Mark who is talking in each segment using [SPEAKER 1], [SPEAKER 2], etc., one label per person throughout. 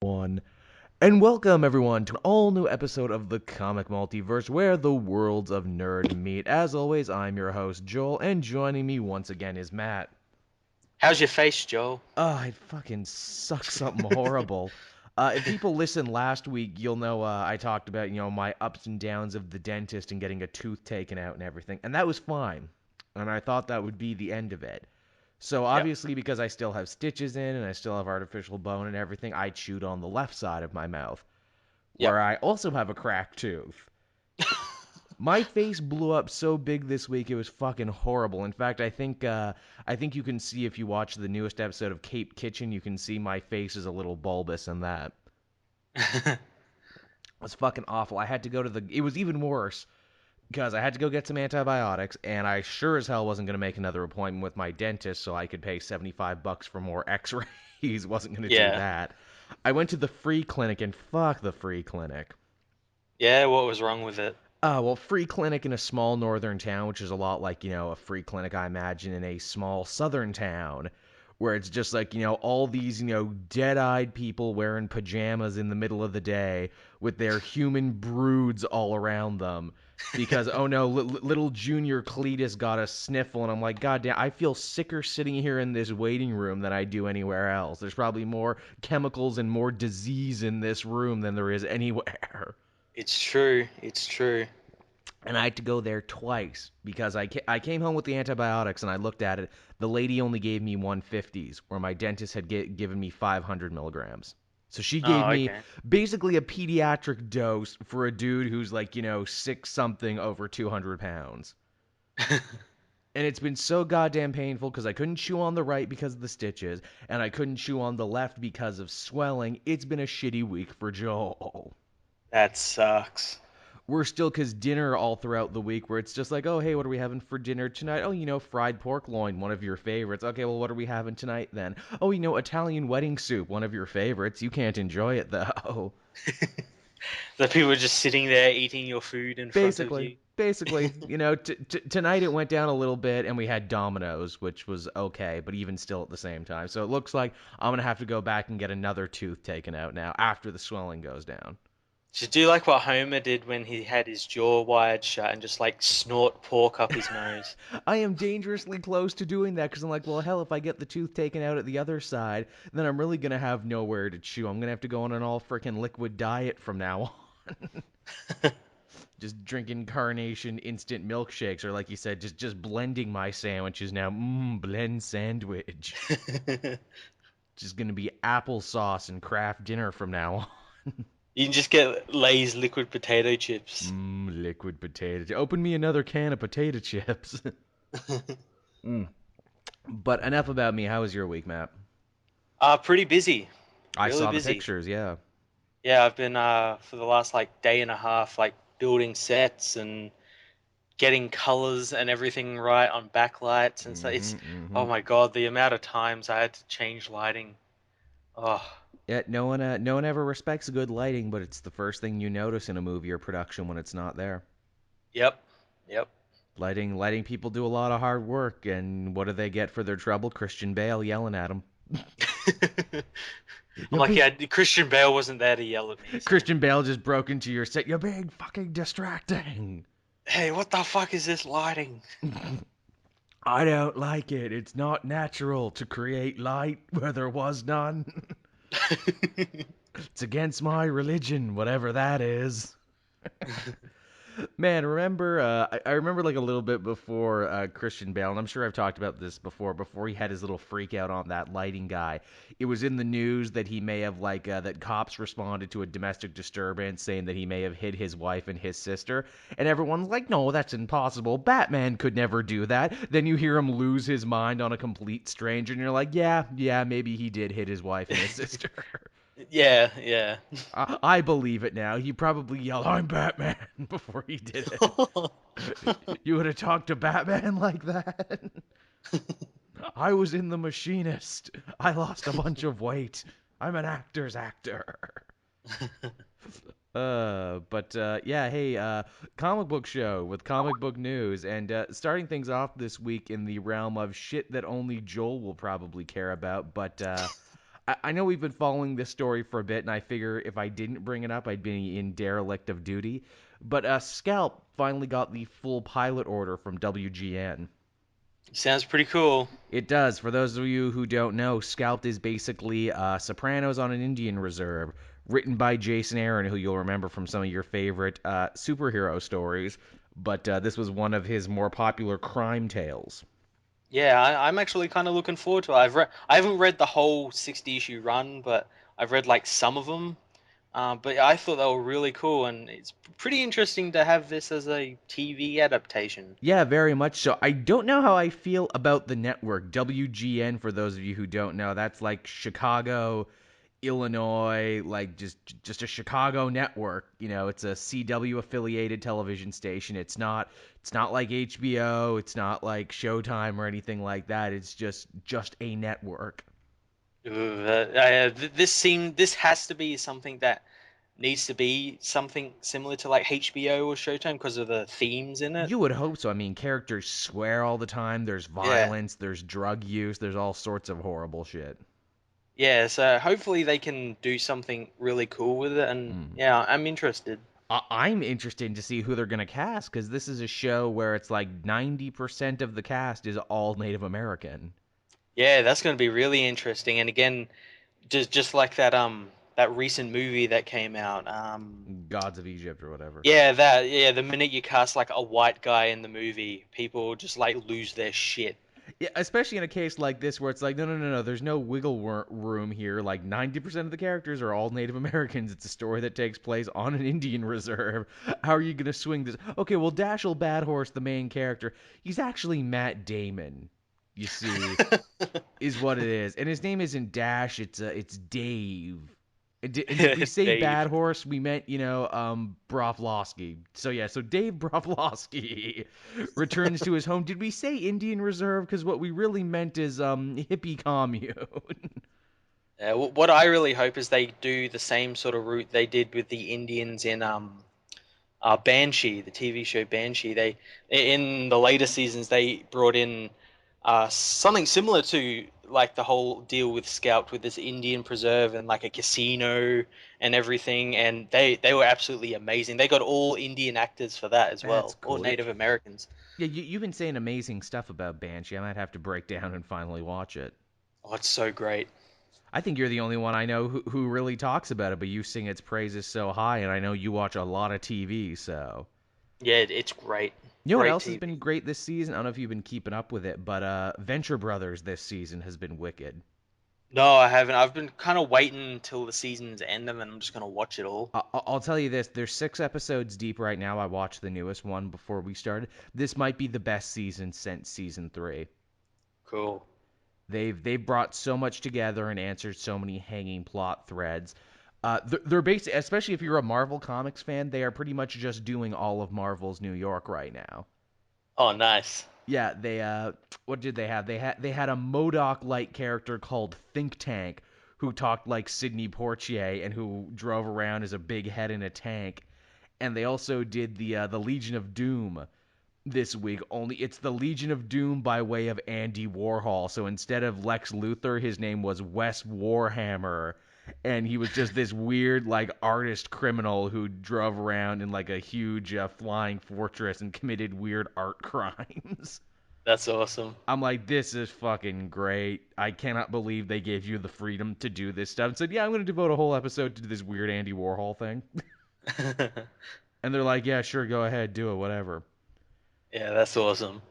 [SPEAKER 1] One. And welcome everyone to an all new episode of the Comic Multiverse where the worlds of nerd meet. As always, I'm your host Joel, and joining me once again is Matt.
[SPEAKER 2] How's your face, Joel?
[SPEAKER 1] Oh, it fucking sucks something horrible. If people listened last week, you'll know I talked about, my ups and downs of the dentist and getting a tooth taken out and everything. And that was fine. And I thought that would be the end of it. So
[SPEAKER 2] Yep.
[SPEAKER 1] obviously, because I still have stitches in and I still have artificial bone and everything, I chewed on the left side of my mouth,
[SPEAKER 2] Yep.
[SPEAKER 1] where I also have a cracked tooth. My face blew up so big this week it was fucking horrible. In fact, I think you can see if you watch the newest episode of Cape Kitchen, you can see my face is a little bulbous in that. It was fucking awful. I had to go to the. It was even worse because I had to go get some antibiotics, and I sure as hell wasn't gonna make another appointment with my dentist so I could pay $75 for more X-rays. Wasn't gonna do
[SPEAKER 2] Yeah.
[SPEAKER 1] that. I went to the free clinic, and fuck the free clinic.
[SPEAKER 2] Yeah, what was wrong with it?
[SPEAKER 1] Well, free clinic in a small northern town, which is a lot like, a free clinic I imagine in a small southern town, where it's just like, all these, dead-eyed people wearing pajamas in the middle of the day with their human broods all around them. Because, oh no, little junior Cletus got a sniffle, and I'm like, God damn, I feel sicker sitting here in this waiting room than I do anywhere else. There's probably more chemicals and more disease in this room than there is anywhere.
[SPEAKER 2] It's true. It's true.
[SPEAKER 1] And I had to go there twice because I came home with the antibiotics and I looked at it. The lady only gave me 150s, where my dentist had given me 500 milligrams. So she gave
[SPEAKER 2] Oh,
[SPEAKER 1] me
[SPEAKER 2] okay.
[SPEAKER 1] basically a pediatric dose for a dude who's like, six something over 200 pounds. And it's been so goddamn painful because I couldn't chew on the right because of the stitches, and I couldn't chew on the left because of swelling. It's been a shitty week for Joel.
[SPEAKER 2] That sucks.
[SPEAKER 1] We're still because dinner all throughout the week where it's just like, oh, hey, what are we having for dinner tonight? Oh, fried pork loin, one of your favorites. Okay, well, what are we having tonight then? Oh, Italian wedding soup, one of your favorites. You can't enjoy it though.
[SPEAKER 2] The people just sitting there eating your food in front of
[SPEAKER 1] basically,
[SPEAKER 2] you.
[SPEAKER 1] basically, tonight it went down a little bit and we had Domino's, which was okay, but even still at the same time. So it looks like I'm gonna have to go back and get another tooth taken out now after the swelling goes down.
[SPEAKER 2] Should do like what Homer did when he had his jaw wired shut and just like snort pork up his nose.
[SPEAKER 1] I am dangerously close to doing that because I'm like, well, hell, if I get the tooth taken out at the other side, then I'm really gonna have nowhere to chew. I'm gonna have to go on an all freaking liquid diet from now on. Just drinking carnation instant milkshakes, or like you said, just blending my sandwiches now. Blend sandwich. Just gonna be applesauce and craft dinner from now on.
[SPEAKER 2] You can just get Lay's liquid potato chips.
[SPEAKER 1] Liquid potato. Open me another can of potato chips. mm. But enough about me. How was your week, Matt?
[SPEAKER 2] Pretty busy.
[SPEAKER 1] I
[SPEAKER 2] Really
[SPEAKER 1] saw the
[SPEAKER 2] busy.
[SPEAKER 1] pictures, yeah.
[SPEAKER 2] Yeah, I've been for the last like day and a half like building sets and getting colors and everything right on backlights and so
[SPEAKER 1] Mm-hmm,
[SPEAKER 2] it's
[SPEAKER 1] mm-hmm.
[SPEAKER 2] oh my god, the amount of times I had to change lighting. Oh,
[SPEAKER 1] Yeah, no one ever respects good lighting, but it's the first thing you notice in a movie or production when it's not there.
[SPEAKER 2] yep. Yep.
[SPEAKER 1] Lighting people do a lot of hard work, and what do they get for their trouble? Christian Bale yelling at them.
[SPEAKER 2] I'm
[SPEAKER 1] You
[SPEAKER 2] like,
[SPEAKER 1] big
[SPEAKER 2] yeah, Christian Bale wasn't there to yell at me, so
[SPEAKER 1] Christian Bale just broke into your set. You're being fucking distracting.
[SPEAKER 2] hey, what the fuck is this lighting?
[SPEAKER 1] I don't like it. It's not natural to create light where there was none. It's against my religion, whatever that is. Man, remember? I remember like a little bit before Christian Bale, and I'm sure I've talked about this before. Before he had his little freak out on that lighting guy, it was in the news that he may have that cops responded to a domestic disturbance saying that he may have hit his wife and his sister, and everyone's like, "No, that's impossible. Batman could never do that." Then you hear him lose his mind on a complete stranger, and you're like, "Yeah, yeah, maybe he did hit his wife and his sister."
[SPEAKER 2] Yeah, yeah.
[SPEAKER 1] I believe it now. He probably yelled, "I'm Batman," before he did it. You would have talked to Batman like that? I was in The Machinist. I lost a bunch of weight. I'm an actor's actor. Yeah, hey, comic book show with comic book news, and starting things off this week in the realm of shit that only Joel will probably care about, but I know we've been following this story for a bit, and I figure if I didn't bring it up, I'd be in derelict of duty. But Scalp finally got the full pilot order from WGN.
[SPEAKER 2] Sounds pretty cool.
[SPEAKER 1] It does. For those of you who don't know, Scalped is basically Sopranos on an Indian reserve, written by Jason Aaron, who you'll remember from some of your favorite superhero stories. But this was one of his more popular crime tales.
[SPEAKER 2] Yeah, I'm actually kind of looking forward to it. I haven't read the whole 60 issue run, but I've read like some of them. But I thought they were really cool, and it's pretty interesting to have this as a TV adaptation.
[SPEAKER 1] Yeah, very much so. I don't know how I feel about the network. WGN, for those of you who don't know, that's like Chicago, Illinois, like just a Chicago network. You know, it's a CW affiliated television station. It's not like HBO, it's not like Showtime or anything like that. It's just a network.
[SPEAKER 2] This has to be something that needs to be something similar to like HBO or Showtime because of the themes in it.
[SPEAKER 1] You would hope so. I mean, characters swear all the time. There's
[SPEAKER 2] Yeah,
[SPEAKER 1] violence, there's drug use, there's all sorts of horrible shit.
[SPEAKER 2] yeah. So hopefully they can do something really cool with it, and
[SPEAKER 1] Mm.
[SPEAKER 2] yeah, I'm interested.
[SPEAKER 1] I'm interested to see who they're going to cast because this is a show where it's like 90% of the cast is all Native American.
[SPEAKER 2] Yeah, that's going to be really interesting. And again, just like that recent movie that came out.
[SPEAKER 1] Gods of Egypt or whatever.
[SPEAKER 2] Yeah, the minute you cast like a white guy in the movie, people just like lose their shit.
[SPEAKER 1] Yeah, especially in a case like this where it's like, no, no, no, no, there's no room here. Like 90% of the characters are all Native Americans. It's a story that takes place on an Indian reserve. How are you going to swing this? Okay, well, Dashel Badhorse, the main character, he's actually Matt Damon, you see, is what it is. And his name isn't Dash, it's Dave. And did we say Bad
[SPEAKER 2] Dave.
[SPEAKER 1] Horse? We meant, Broflovsky. So yeah, so Dave Broflovsky returns to his home. Did we say Indian Reserve? Because what we really meant is hippie commune.
[SPEAKER 2] What I really hope is they do the same sort of route they did with the Indians in Banshee, the TV show Banshee. They in the later seasons they brought in something similar to like the whole deal with Scalped with this Indian preserve and like a casino and everything, and they were absolutely amazing. They got all Indian actors for that as
[SPEAKER 1] That's
[SPEAKER 2] well, all
[SPEAKER 1] cool. Yeah,
[SPEAKER 2] Native Americans.
[SPEAKER 1] you've been saying amazing stuff about Banshee. I might have to break down and finally watch it.
[SPEAKER 2] Oh, it's so great.
[SPEAKER 1] I think you're the only one I know who really talks about it, but you sing its praises so high, and I know you watch a lot of TV, so.
[SPEAKER 2] Yeah, it's great,
[SPEAKER 1] You know what
[SPEAKER 2] great
[SPEAKER 1] else has
[SPEAKER 2] TV.
[SPEAKER 1] been great this season? I don't know if you've been keeping up with it, but Venture Brothers this season has been wicked.
[SPEAKER 2] No, I haven't. I've been kind of waiting until the season's end, and then I'm just gonna watch it all.
[SPEAKER 1] I'll tell you this: there's 6 episodes deep right now. I watched the newest one before we started. This might be the best season since season 3.
[SPEAKER 2] Cool.
[SPEAKER 1] They've brought so much together and answered so many hanging plot threads. They're basically, especially if you're a Marvel Comics fan, they are pretty much just doing all of Marvel's New York right now.
[SPEAKER 2] Oh, nice.
[SPEAKER 1] Yeah, they what did they have? They had a Modoc like character called Think Tank who talked like Sidney Poitier and who drove around as a big head in a tank. And they also did the Legion of Doom this week. Only it's the Legion of Doom by way of Andy Warhol. So instead of Lex Luthor, his name was Wes Warhammer, and he was just this weird like artist criminal who drove around in like a huge flying fortress and committed weird art crimes.
[SPEAKER 2] That's awesome.
[SPEAKER 1] I'm like, this is fucking great. I cannot believe they gave you the freedom to do this stuff. And said, yeah, I'm going to devote a whole episode to this weird Andy Warhol thing. And they're like, yeah, sure, go ahead, do it, whatever.
[SPEAKER 2] Yeah, that's awesome.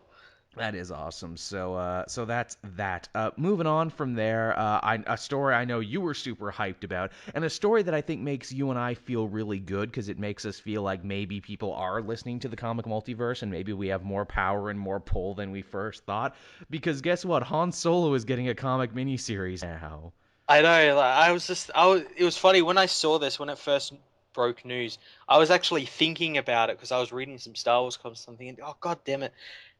[SPEAKER 1] That is awesome. So that's that. Moving on from there, a story I know you were super hyped about, and a story that I think makes you and I feel really good because it makes us feel like maybe people are listening to the comic multiverse, and maybe we have more power and more pull than we first thought. Because guess what? Han Solo is getting a comic miniseries now.
[SPEAKER 2] I know. Like, It was funny when I saw this when it first broke news. I was actually thinking about it because I was reading some Star Wars comics. I'm thinking, oh god damn it,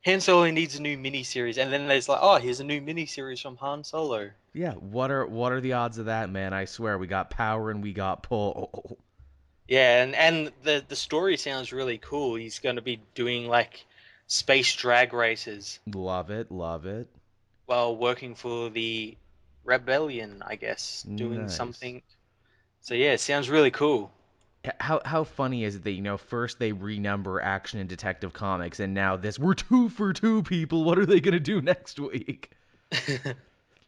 [SPEAKER 2] Han Solo needs a new miniseries. And then there's like, oh, here's a new miniseries from Han Solo.
[SPEAKER 1] Yeah, what are the odds of that, man? I swear, we got power and we got pull.
[SPEAKER 2] Yeah, and the story sounds really cool. He's going to be doing like space drag races
[SPEAKER 1] Love it, love it.
[SPEAKER 2] while working for the rebellion, I guess, doing
[SPEAKER 1] Nice.
[SPEAKER 2] something. So yeah, it sounds really cool.
[SPEAKER 1] How funny is it that first they renumber Action and Detective Comics, and now this we're two for two people. What are they gonna do next week?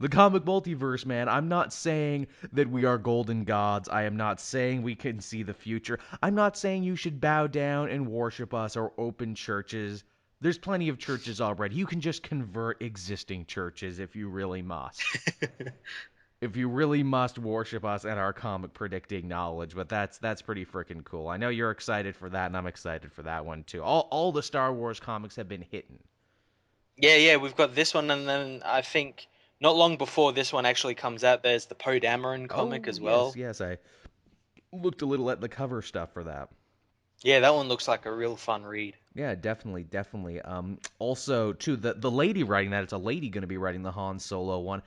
[SPEAKER 1] The comic multiverse, man. I'm not saying that we are golden gods. I am not saying we can see the future. I'm not saying you should bow down and worship us or open churches. There's plenty of churches already. You can just convert existing churches if you really must. If you really must worship us and our comic predicting knowledge, but that's pretty freaking cool. I know you're excited for that, and I'm excited for that one too. All the Star Wars comics have been hitting.
[SPEAKER 2] Yeah, yeah, we've got this one, and then I think not long before this one actually comes out, there's the Poe Dameron comic
[SPEAKER 1] Oh
[SPEAKER 2] as
[SPEAKER 1] yes,
[SPEAKER 2] well.
[SPEAKER 1] yes, I looked a little at the cover stuff for that.
[SPEAKER 2] Yeah, that one looks like a real fun read.
[SPEAKER 1] Yeah, definitely, definitely. Also, too, the lady writing that, it's a lady going to be writing the Han Solo one.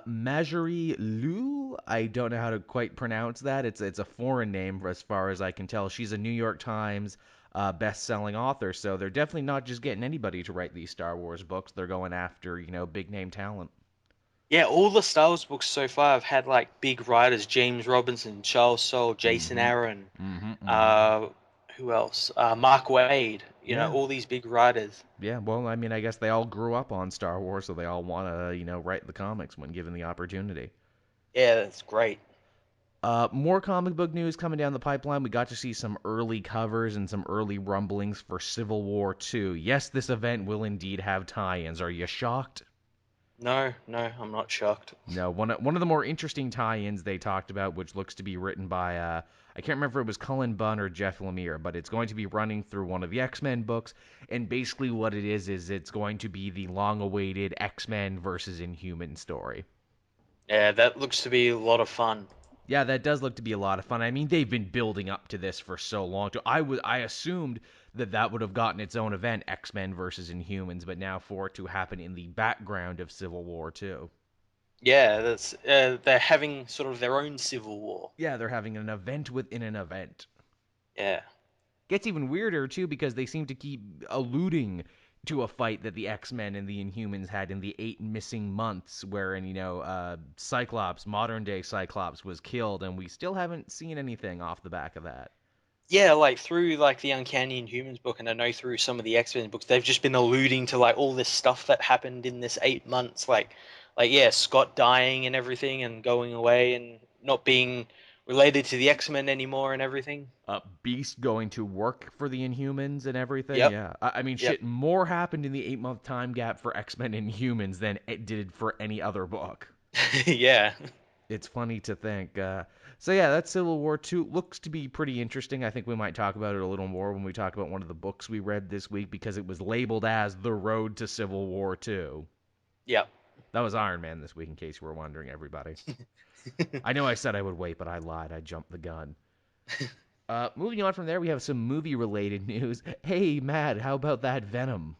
[SPEAKER 1] Marjorie Liu, I don't know how to quite pronounce that. It's a foreign name as far as I can tell. She's a New York Times best-selling author, so they're definitely not just getting anybody to write these Star Wars books. They're going after, big name talent.
[SPEAKER 2] Yeah, all the Star Wars books so far have had like big writers: James Robinson, Charles Soule, Jason
[SPEAKER 1] Mm-hmm.
[SPEAKER 2] Aaron,
[SPEAKER 1] Mm-hmm. Mm-hmm.
[SPEAKER 2] uh, who else? Mark Wade.
[SPEAKER 1] Yeah.
[SPEAKER 2] All these big writers.
[SPEAKER 1] Yeah, well, I mean, I guess they all grew up on Star Wars, so they all want to, write the comics when given the opportunity.
[SPEAKER 2] Yeah, that's great.
[SPEAKER 1] More comic book news coming down the pipeline. We got to see some early covers and some early rumblings for Civil War 2. Yes, this event will indeed have tie-ins. Are you shocked?
[SPEAKER 2] No, no, I'm not shocked.
[SPEAKER 1] No. One of the more interesting tie-ins they talked about, which looks to be written by I can't remember if it was Cullen Bunn or Jeff Lemire, but it's going to be running through one of the X-Men books. And basically, what it is it's going to be the long-awaited X-Men versus Inhuman story.
[SPEAKER 2] Yeah, that looks to be a lot of fun.
[SPEAKER 1] Yeah, that does look to be a lot of fun. I mean, they've been building up to this for so long. I assumed that would have gotten its own event, X-Men versus Inhumans, but now for it to happen in the background of Civil War too.
[SPEAKER 2] Yeah, that's they're having sort of their own civil war.
[SPEAKER 1] Yeah, they're having an event within an event.
[SPEAKER 2] Yeah.
[SPEAKER 1] Gets even weirder too because they seem to keep alluding to a fight that the X-Men and the Inhumans had in the 8 missing months, wherein Cyclops, modern day Cyclops, was killed, and we still haven't seen anything off the back of that.
[SPEAKER 2] Yeah, like through like the Uncanny Inhumans book, and I know through some of the X-Men books, they've just been alluding to like all this stuff that happened in this 8 months, like yeah, Scott dying and everything, and going away and not being related to the X-Men anymore and everything.
[SPEAKER 1] Beast going to work for the Inhumans and everything.
[SPEAKER 2] Yep,
[SPEAKER 1] Yeah, I mean,
[SPEAKER 2] yep,
[SPEAKER 1] shit, more happened in the 8 month time gap for X-Men and Humans than it did for any other book.
[SPEAKER 2] yeah,
[SPEAKER 1] It's funny to think. So yeah, that Civil War 2 looks to be pretty interesting. I think we might talk about it a little more when we talk about one of the books we read this week because it was labeled as The Road to Civil War 2.
[SPEAKER 2] yep.
[SPEAKER 1] That was Iron Man this week, in case you were wondering, everybody. I know I said I would wait, but I lied. I jumped the gun. Moving on from there, we have some movie-related news. Hey, Matt, how about that Venom?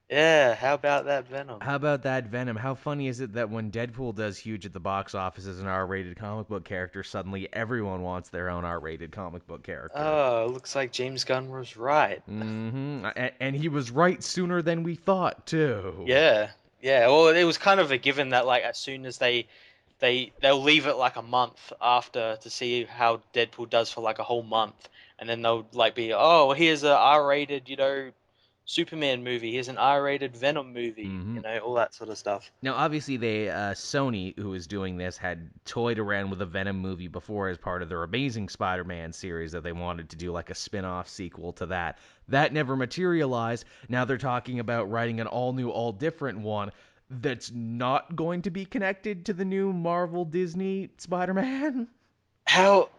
[SPEAKER 2] Yeah, how about that Venom?
[SPEAKER 1] How about that Venom? How funny is it that when Deadpool does huge at the box office as an R-rated comic book character, suddenly everyone wants their own R-rated comic book character?
[SPEAKER 2] Oh, looks like James Gunn was right.
[SPEAKER 1] Mm-hmm. And he was right sooner than we thought, too.
[SPEAKER 2] Yeah, yeah. Well, it was kind of a given that like as soon as they'll leave it like a month after to see how Deadpool does for like a whole month, and then they'll like be, oh, here's a R-rated, Superman movie. Here's an R-rated Venom movie.
[SPEAKER 1] Mm-hmm.
[SPEAKER 2] All that sort of stuff.
[SPEAKER 1] Now, obviously, Sony, who is doing this, had toyed around with a Venom movie before as part of their Amazing Spider-Man series that they wanted to do like a spin-off sequel to that. That never materialized. Now they're talking about writing an all-new, all-different one that's not going to be connected to the new Marvel Disney Spider-Man.
[SPEAKER 2] How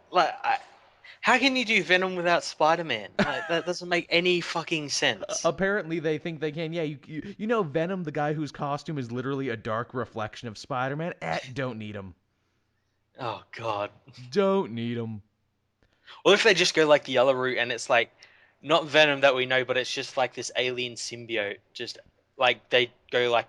[SPEAKER 2] how can you do Venom without Spider-Man? Like that doesn't make any fucking sense.
[SPEAKER 1] Apparently, they think they can. Yeah, you know Venom, the guy whose costume is literally a dark reflection of Spider-Man. Don't need him.
[SPEAKER 2] Oh God.
[SPEAKER 1] Don't need him.
[SPEAKER 2] Well, if they just go like the other route and it's like not Venom that we know, but it's just like this alien symbiote, just like they go like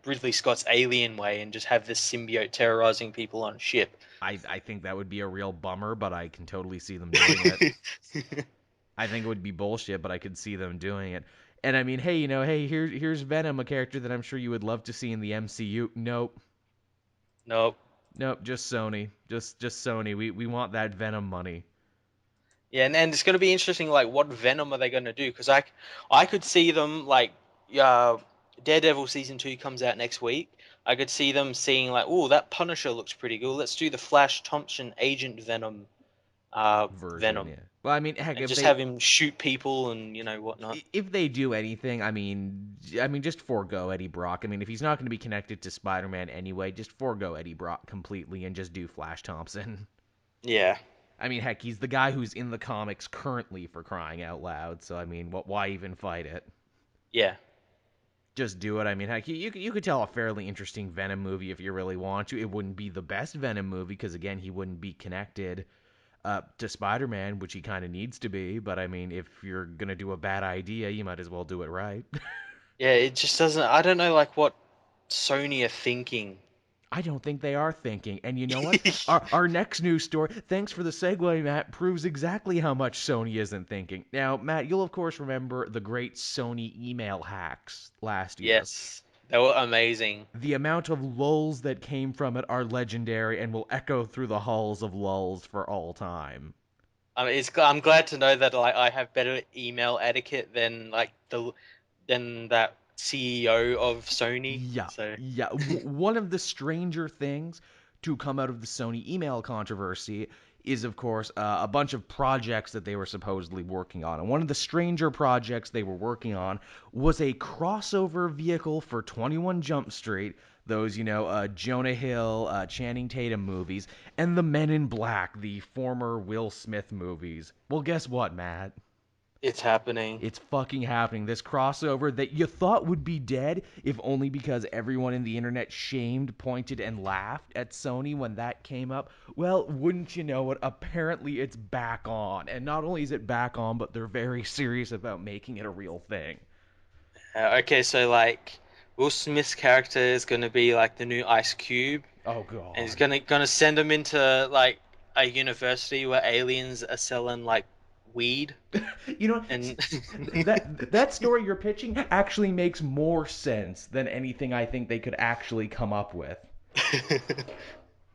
[SPEAKER 2] Ridley Scott's Alien way and just have this symbiote terrorizing people on a ship.
[SPEAKER 1] I think that would be a real bummer, but I can totally see them doing it. I think it would be bullshit, but I could see them doing it. And I mean, hey, here's Venom, a character that I'm sure you would love to see in the MCU. Nope.
[SPEAKER 2] Nope.
[SPEAKER 1] Nope, just Sony. Just Sony. We want that Venom money.
[SPEAKER 2] Yeah, and it's going to be interesting. Like, what Venom are they going to do? Because I could see them like, uh, Daredevil season 2 comes out next week. I could see them seeing like, oh, that Punisher looks pretty good. Let's do the Flash Thompson Agent Venom,
[SPEAKER 1] Version,
[SPEAKER 2] Venom,
[SPEAKER 1] yeah. Well, I mean, heck,
[SPEAKER 2] and
[SPEAKER 1] if
[SPEAKER 2] just
[SPEAKER 1] they
[SPEAKER 2] have him shoot people and whatnot.
[SPEAKER 1] if they do anything, I mean, just forego Eddie Brock. I mean, if he's not going to be connected to Spider-Man anyway, just forego Eddie Brock completely and just do Flash Thompson.
[SPEAKER 2] Yeah,
[SPEAKER 1] I mean, heck, he's the guy who's in the comics currently for crying out loud. So I mean, why even fight it?
[SPEAKER 2] yeah.
[SPEAKER 1] Just do it. I mean, heck, you could tell a fairly interesting Venom movie if you really want to. It wouldn't be the best Venom movie because again, he wouldn't be connected to Spider-Man, which he kind of needs to be. But I mean, if you're gonna do a bad idea, you might as well do it right.
[SPEAKER 2] Yeah, it just doesn't. I don't know, like what Sony are thinking.
[SPEAKER 1] I don't think they are thinking. And you know what? Our next news story, thanks for the segue, Matt, proves exactly how much Sony isn't thinking. Now, Matt, you'll of course remember the great Sony email hacks last year.
[SPEAKER 2] Yes, they were amazing.
[SPEAKER 1] The amount of lulls that came from it are legendary and will echo through the halls of lulls for all time.
[SPEAKER 2] I mean, I'm glad to know that like I have better email etiquette than than that CEO of Sony.
[SPEAKER 1] Yeah,
[SPEAKER 2] So
[SPEAKER 1] yeah. One of the stranger things to come out of the Sony email controversy is, of course, a bunch of projects that they were supposedly working on. And one of the stranger projects they were working on was a crossover vehicle for 21 Jump Street, those, Jonah Hill, Channing Tatum movies, and the Men in Black, the former Will Smith movies. Well, guess what, Matt?
[SPEAKER 2] it's happening.
[SPEAKER 1] It's fucking happening. This crossover that you thought would be dead, if only because everyone in the internet shamed, pointed, and laughed at Sony when that came up. Well, wouldn't you know it? Apparently it's back on. And not only is it back on, but they're very serious about making it a real thing.
[SPEAKER 2] Okay, so like Will Smith's character is going to be like the new Ice Cube,
[SPEAKER 1] Oh,
[SPEAKER 2] and he's
[SPEAKER 1] God.
[SPEAKER 2] gonna send him into like a university where aliens are selling like weed
[SPEAKER 1] You know,
[SPEAKER 2] and
[SPEAKER 1] that story you're pitching actually makes more sense than anything I think they could actually come up with.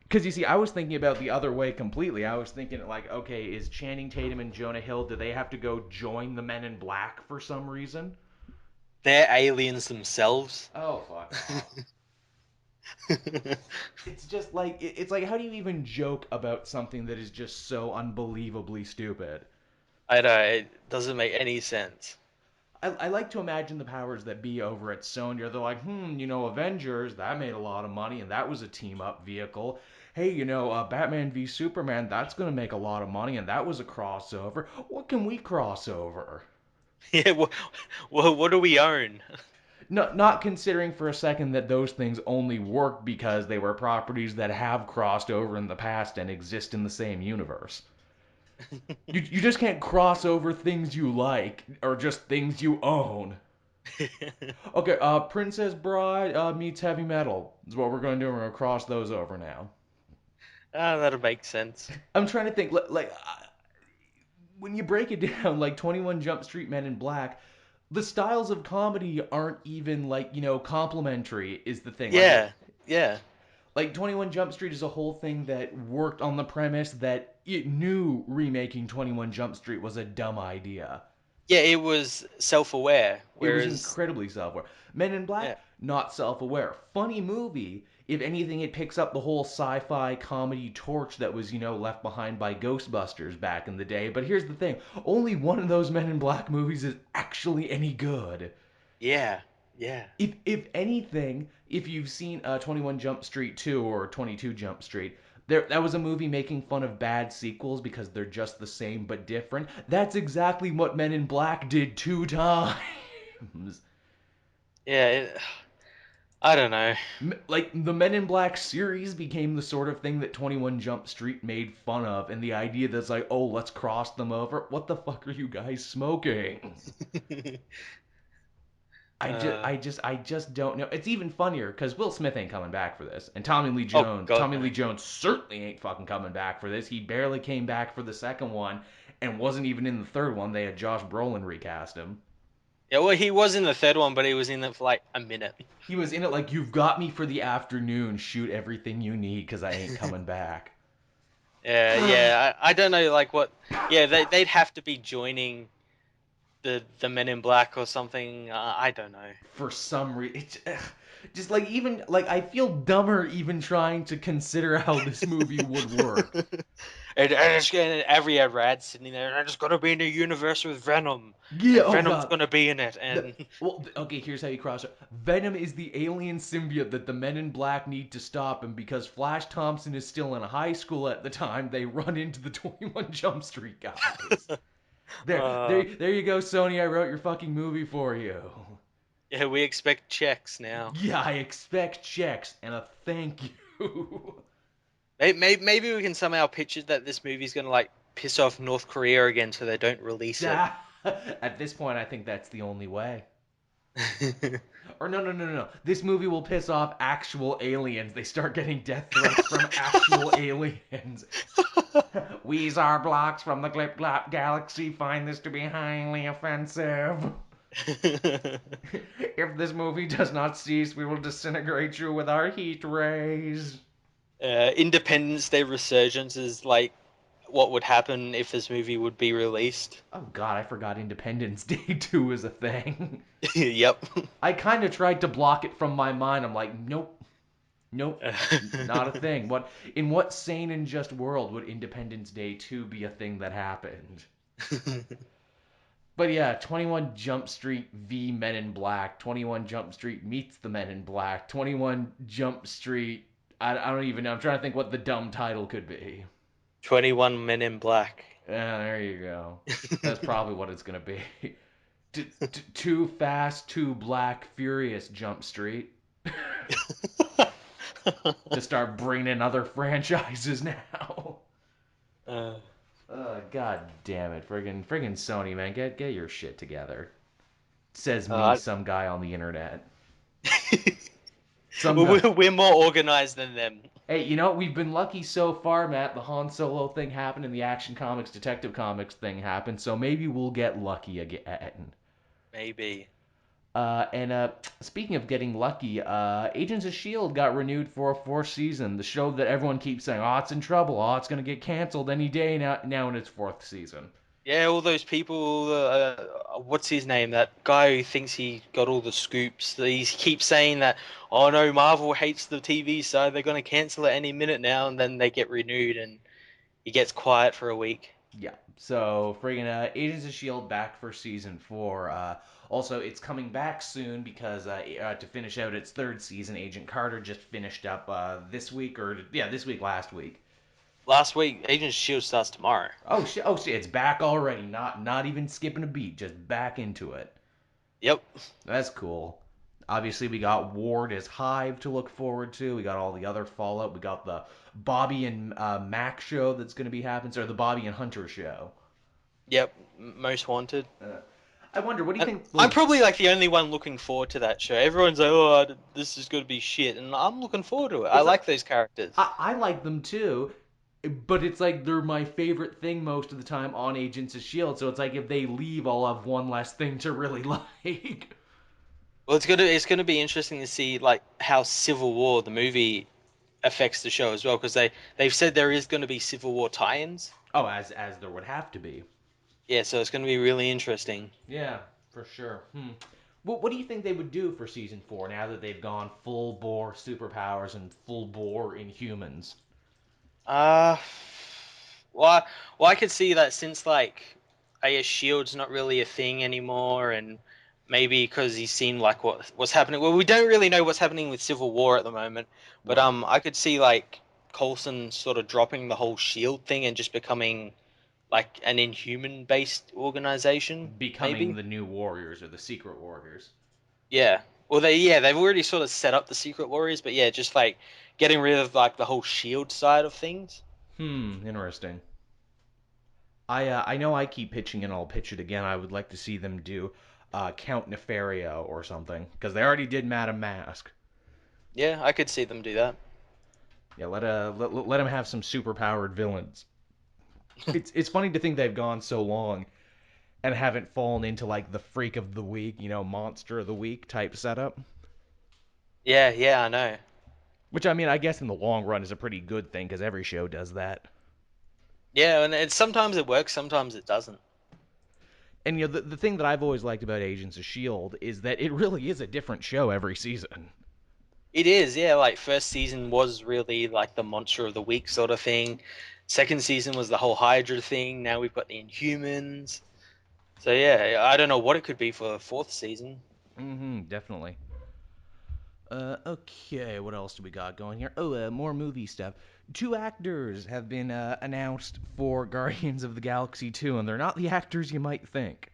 [SPEAKER 1] Because you see, I was thinking about the other way completely. I was thinking like, okay, is Channing Tatum and Jonah Hill, do they have to go join the Men in Black for some reason?
[SPEAKER 2] they're aliens themselves.
[SPEAKER 1] Oh, fuck off. It's just like it's like how do you even joke about something that is just so unbelievably stupid?
[SPEAKER 2] I know it doesn't make any sense.
[SPEAKER 1] I like to imagine the powers that be over at Sony. They're like, Avengers, that made a lot of money, and that was a team up vehicle. Hey, Batman v Superman, that's going to make a lot of money, and that was a crossover. What can we cross over?
[SPEAKER 2] Yeah, what do we own?
[SPEAKER 1] Not considering for a second that those things only work because they were properties that have crossed over in the past and exist in the same universe. You just can't cross over things you like or just things you own. Okay, Princess Bride meets Heavy Metal is what we're going to do. We're going to cross those over now.
[SPEAKER 2] Ah, that'll make sense.
[SPEAKER 1] I'm trying to think, like, when you break it down, like 21 Jump Street Men in Black, the styles of comedy aren't even, like, complementary, is the thing.
[SPEAKER 2] Yeah, yeah,
[SPEAKER 1] 21 Jump Street is a whole thing that worked on the premise that it knew remaking 21 Jump Street was a dumb idea.
[SPEAKER 2] yeah. It was self-aware,
[SPEAKER 1] It was
[SPEAKER 2] whereas
[SPEAKER 1] incredibly self-aware. Men in
[SPEAKER 2] yeah,
[SPEAKER 1] Black, not self-aware. Funny movie. If anything, it picks up the whole sci-fi comedy torch that was, left behind by Ghostbusters back in the day. But here's the thing: only one of those Men in Black movies is actually any good.
[SPEAKER 2] yeah, yeah,
[SPEAKER 1] If anything, if you've seen 21 Jump Street 2 or 22 Jump Street, that was a movie making fun of bad sequels because they're just the same but different. That's exactly what Men in Black did 2 times.
[SPEAKER 2] yeah. I don't know.
[SPEAKER 1] Like the Men in Black series became the sort of thing that 21 Jump Street made fun of, and the idea that's like, oh, let's cross them over. What the fuck are you guys smoking?
[SPEAKER 2] uh,
[SPEAKER 1] I just don't know. It's even funnier because Will Smith ain't coming back for this, and
[SPEAKER 2] oh God,
[SPEAKER 1] Tommy
[SPEAKER 2] no.
[SPEAKER 1] Lee Jones certainly ain't fucking coming back for this. He barely came back for the second one, and wasn't even in the third one. They had Josh Brolin recast him.
[SPEAKER 2] Yeah, well, he was in the third one, but he was in it for like a minute.
[SPEAKER 1] He was in it like, you've got me for the afternoon. Shoot everything you need, because I ain't coming back.
[SPEAKER 2] Yeah, yeah. I don't know, like what. Yeah, they'd have to be joining the Men in Black or something. I don't know.
[SPEAKER 1] For some reason, just like, even like, I feel dumber even trying to consider how this movie would work.
[SPEAKER 2] And every ad sitting there. I just gotta be in the universe with Venom,
[SPEAKER 1] Yeah,
[SPEAKER 2] and
[SPEAKER 1] oh
[SPEAKER 2] Venom's
[SPEAKER 1] god.
[SPEAKER 2] gonna be in it.
[SPEAKER 1] The,
[SPEAKER 2] And
[SPEAKER 1] well, okay, here's how you cross it. Venom is the alien symbiote that the Men in Black need to stop, and because Flash Thompson is still in high school at the time, they run into the 21 Jump Street guys. There you go, Sony. I wrote your fucking movie for you.
[SPEAKER 2] yeah, we expect checks now.
[SPEAKER 1] Yeah, I expect checks and a thank you.
[SPEAKER 2] Maybe we can somehow picture that this movie's gonna like piss off North Korea again, so they don't release it.
[SPEAKER 1] At this point, I think that's the only way. Or no, no, no, no, no. This movie will piss off actual aliens. They start getting death threats from actual aliens. Weezer blocks from the Glip Glop galaxy find this to be highly offensive. If this movie does not cease, we will disintegrate you with our heat rays.
[SPEAKER 2] Independence Day resurgence is like what would happen if this movie would be released.
[SPEAKER 1] Oh god, I forgot Independence Day 2 is a thing.
[SPEAKER 2] Yep.
[SPEAKER 1] I kind of tried to block it from my mind. I'm like, nope, nope, not a thing. In what sane and just world would Independence Day 2 be a thing that happened? But yeah, 21 Jump Street v Men in Black. 21 Jump Street meets the Men in Black. 21 Jump Street. I don't even know. I'm trying to think what the dumb title could be.
[SPEAKER 2] 21 Men in Black.
[SPEAKER 1] Yeah, there you go. That's probably what it's going to be. Too fast, too black, furious Jump Street. To start bringing in other franchises now.
[SPEAKER 2] uh,
[SPEAKER 1] God damn it, friggin' Sony, man, get your shit together. Says me,
[SPEAKER 2] uh,
[SPEAKER 1] some guy on the internet. Some
[SPEAKER 2] well,
[SPEAKER 1] guy.
[SPEAKER 2] we're more organized than them.
[SPEAKER 1] Hey, you know, we've been lucky so far, Matt. The Han Solo thing happened and the Action Comics, Detective Comics thing happened, so maybe we'll get lucky again.
[SPEAKER 2] Maybe.
[SPEAKER 1] And speaking of getting lucky, Agents of Shield got renewed for a fourth season. The show that everyone keeps saying, "Oh, it's in trouble. Oh, it's gonna get canceled any day now in its fourth season."
[SPEAKER 2] Yeah, all those people. What's his name? That guy who thinks he got all the scoops. He keeps saying that, oh no, Marvel hates the TV side. They're going to cancel it any minute now, and then they get renewed, and he gets quiet for a week.
[SPEAKER 1] Yeah. So friggin' Agents of Shield back for season four. Also, it's coming back soon because to finish out its third season, Agent Carter just finished up this week or yeah, this week last week.
[SPEAKER 2] Last week, Agent Shield starts tomorrow.
[SPEAKER 1] Oh shit! Oh shit! It's back already. Not even skipping a beat. Just back into it.
[SPEAKER 2] Yep.
[SPEAKER 1] That's cool. Obviously, we got Ward as Hive to look forward to. We got all the other Fallout. We got the Bobby and Mac show that's going to be happening, or the Bobby and Hunter show.
[SPEAKER 2] Yep. Most Wanted.
[SPEAKER 1] I wonder, what do you
[SPEAKER 2] And
[SPEAKER 1] think?
[SPEAKER 2] I'm
[SPEAKER 1] Like,
[SPEAKER 2] probably like the only one looking forward to that show. Everyone's like, "Oh, this is going to be shit," and I'm looking forward to it. I
[SPEAKER 1] it's
[SPEAKER 2] like those characters.
[SPEAKER 1] I like them too, but it's like they're my favorite thing most of the time on Agents of Shield. So it's like if they leave, I'll have one less thing to really like.
[SPEAKER 2] Well, it's gonna be interesting to see like how Civil War the movie affects the show as well, because they've said there is going to be Civil War tie-ins.
[SPEAKER 1] Oh, as there would have to be.
[SPEAKER 2] Yeah, so it's going to be really interesting.
[SPEAKER 1] Yeah, for sure. What do you think they would do for season four now that they've gone full bore superpowers and full bore Inhumans?
[SPEAKER 2] Uh, well, I could see that since like I guess Shield's not really a thing anymore, and maybe because he's seen like what's happening. Well, we don't really know what's happening with Civil War at the moment, but
[SPEAKER 1] Right.
[SPEAKER 2] I could see like Coulson sort of dropping the whole Shield thing and just becoming like an Inhuman based organization,
[SPEAKER 1] Becoming
[SPEAKER 2] maybe.
[SPEAKER 1] the new Warriors or the Secret Warriors.
[SPEAKER 2] Yeah. Well, they've already sort of set up the Secret Warriors, but yeah, just like getting rid of like the whole Shield side of things.
[SPEAKER 1] Interesting. I know I keep pitching and I'll pitch it again. I would like to see them do Count Nefario or something because they already did Madame Mask.
[SPEAKER 2] Yeah, I could see them do that.
[SPEAKER 1] Yeah, let them have some superpowered villains. It's funny to think they've gone so long and haven't fallen into like the freak of the week, monster of the week type setup.
[SPEAKER 2] Yeah, yeah, I know.
[SPEAKER 1] Which I mean, I guess in the long run is a pretty good thing because every show does that.
[SPEAKER 2] Yeah, and sometimes it works, sometimes it doesn't.
[SPEAKER 1] And the thing that I've always liked about Agents of Shield is that it really is a different show every season.
[SPEAKER 2] It is, yeah. Like first season was really like the monster of the week sort of thing. Second season was the whole Hydra thing. Now we've got the Inhumans. So yeah, I don't know what it could be for the fourth season.
[SPEAKER 1] Definitely. Okay, what else do we got going here? Oh, more movie stuff. Two actors have been announced for Guardians of the Galaxy 2, and they're not the actors you might think.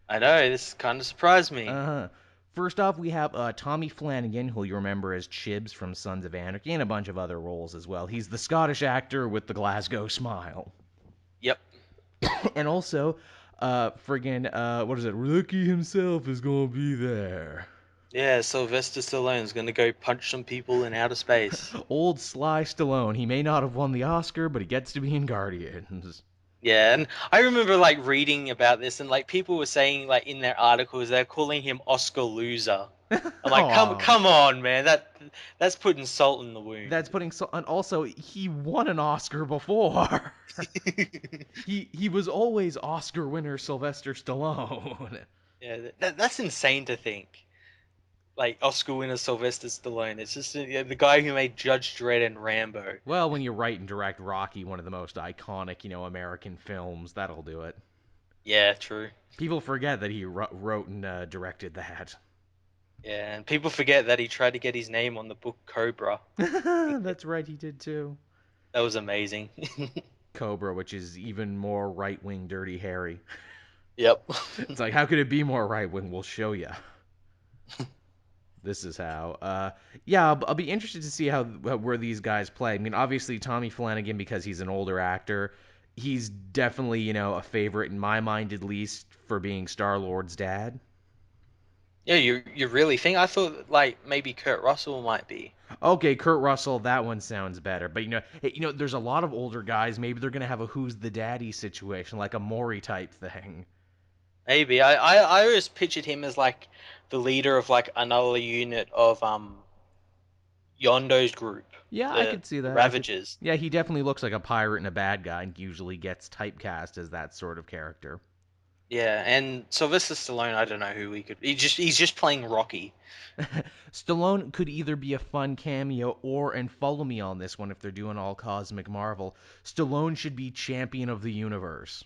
[SPEAKER 2] I know, this kind of surprised me.
[SPEAKER 1] Uh-huh. First off, we have Tommy Flanagan, who you remember as Chibs from Sons of Anarchy, and a bunch of other roles as well. He's the Scottish actor with the Glasgow smile.
[SPEAKER 2] Yep.
[SPEAKER 1] And also, what is it? Rookie himself is gonna be there.
[SPEAKER 2] Yeah, Sylvester Stallone's gonna go punch some people in outer space.
[SPEAKER 1] Old Sly Stallone. He may not have won the Oscar, but he gets to be in Guardians.
[SPEAKER 2] Yeah, and I remember like reading about this, and like people were saying like in their articles they're calling him Oscar loser. I'm like,
[SPEAKER 1] Aw.
[SPEAKER 2] come on, man, that's putting salt in the wound.
[SPEAKER 1] That's putting so. And also, he won an Oscar before. he was always Oscar winner Sylvester Stallone.
[SPEAKER 2] Yeah, that's insane to think. Like Oscar winner Sylvester Stallone. It's just yeah, the guy who made Judge Dredd and Rambo.
[SPEAKER 1] Well, when you write and direct Rocky, one of the most iconic, American films, that'll do it.
[SPEAKER 2] Yeah, true.
[SPEAKER 1] People forget that he wrote and directed that.
[SPEAKER 2] Yeah, and people forget that he tried to get his name on the book Cobra.
[SPEAKER 1] That's right, he did too.
[SPEAKER 2] That was amazing.
[SPEAKER 1] Cobra, which is even more right wing Dirty Harry.
[SPEAKER 2] Yep.
[SPEAKER 1] It's like, how could it be more right wing? We'll show you. This is how. Yeah, I'll be interested to see how where these guys play. I mean, obviously Tommy Flanagan because he's an older actor. He's definitely a favorite in my mind at least for being Star Lord's dad.
[SPEAKER 2] Yeah, you really think? I thought like maybe Kurt Russell might be.
[SPEAKER 1] Okay, Kurt Russell, that one sounds better. But hey, there's a lot of older guys. Maybe they're gonna have a who's the daddy situation, like a Maury type thing.
[SPEAKER 2] Maybe. I always pictured him as like the leader of like another unit of Yondo's group,
[SPEAKER 1] Yeah, I
[SPEAKER 2] the
[SPEAKER 1] could see that.
[SPEAKER 2] Ravagers.
[SPEAKER 1] Yeah, he definitely looks like a pirate and a bad guy, and usually gets typecast as that sort of character.
[SPEAKER 2] Yeah, and Sylvester Stallone, I don't know who he could. He's just playing Rocky.
[SPEAKER 1] Stallone could either be a fun cameo or, and follow me on this one if they're doing all cosmic Marvel, Stallone should be champion of the universe.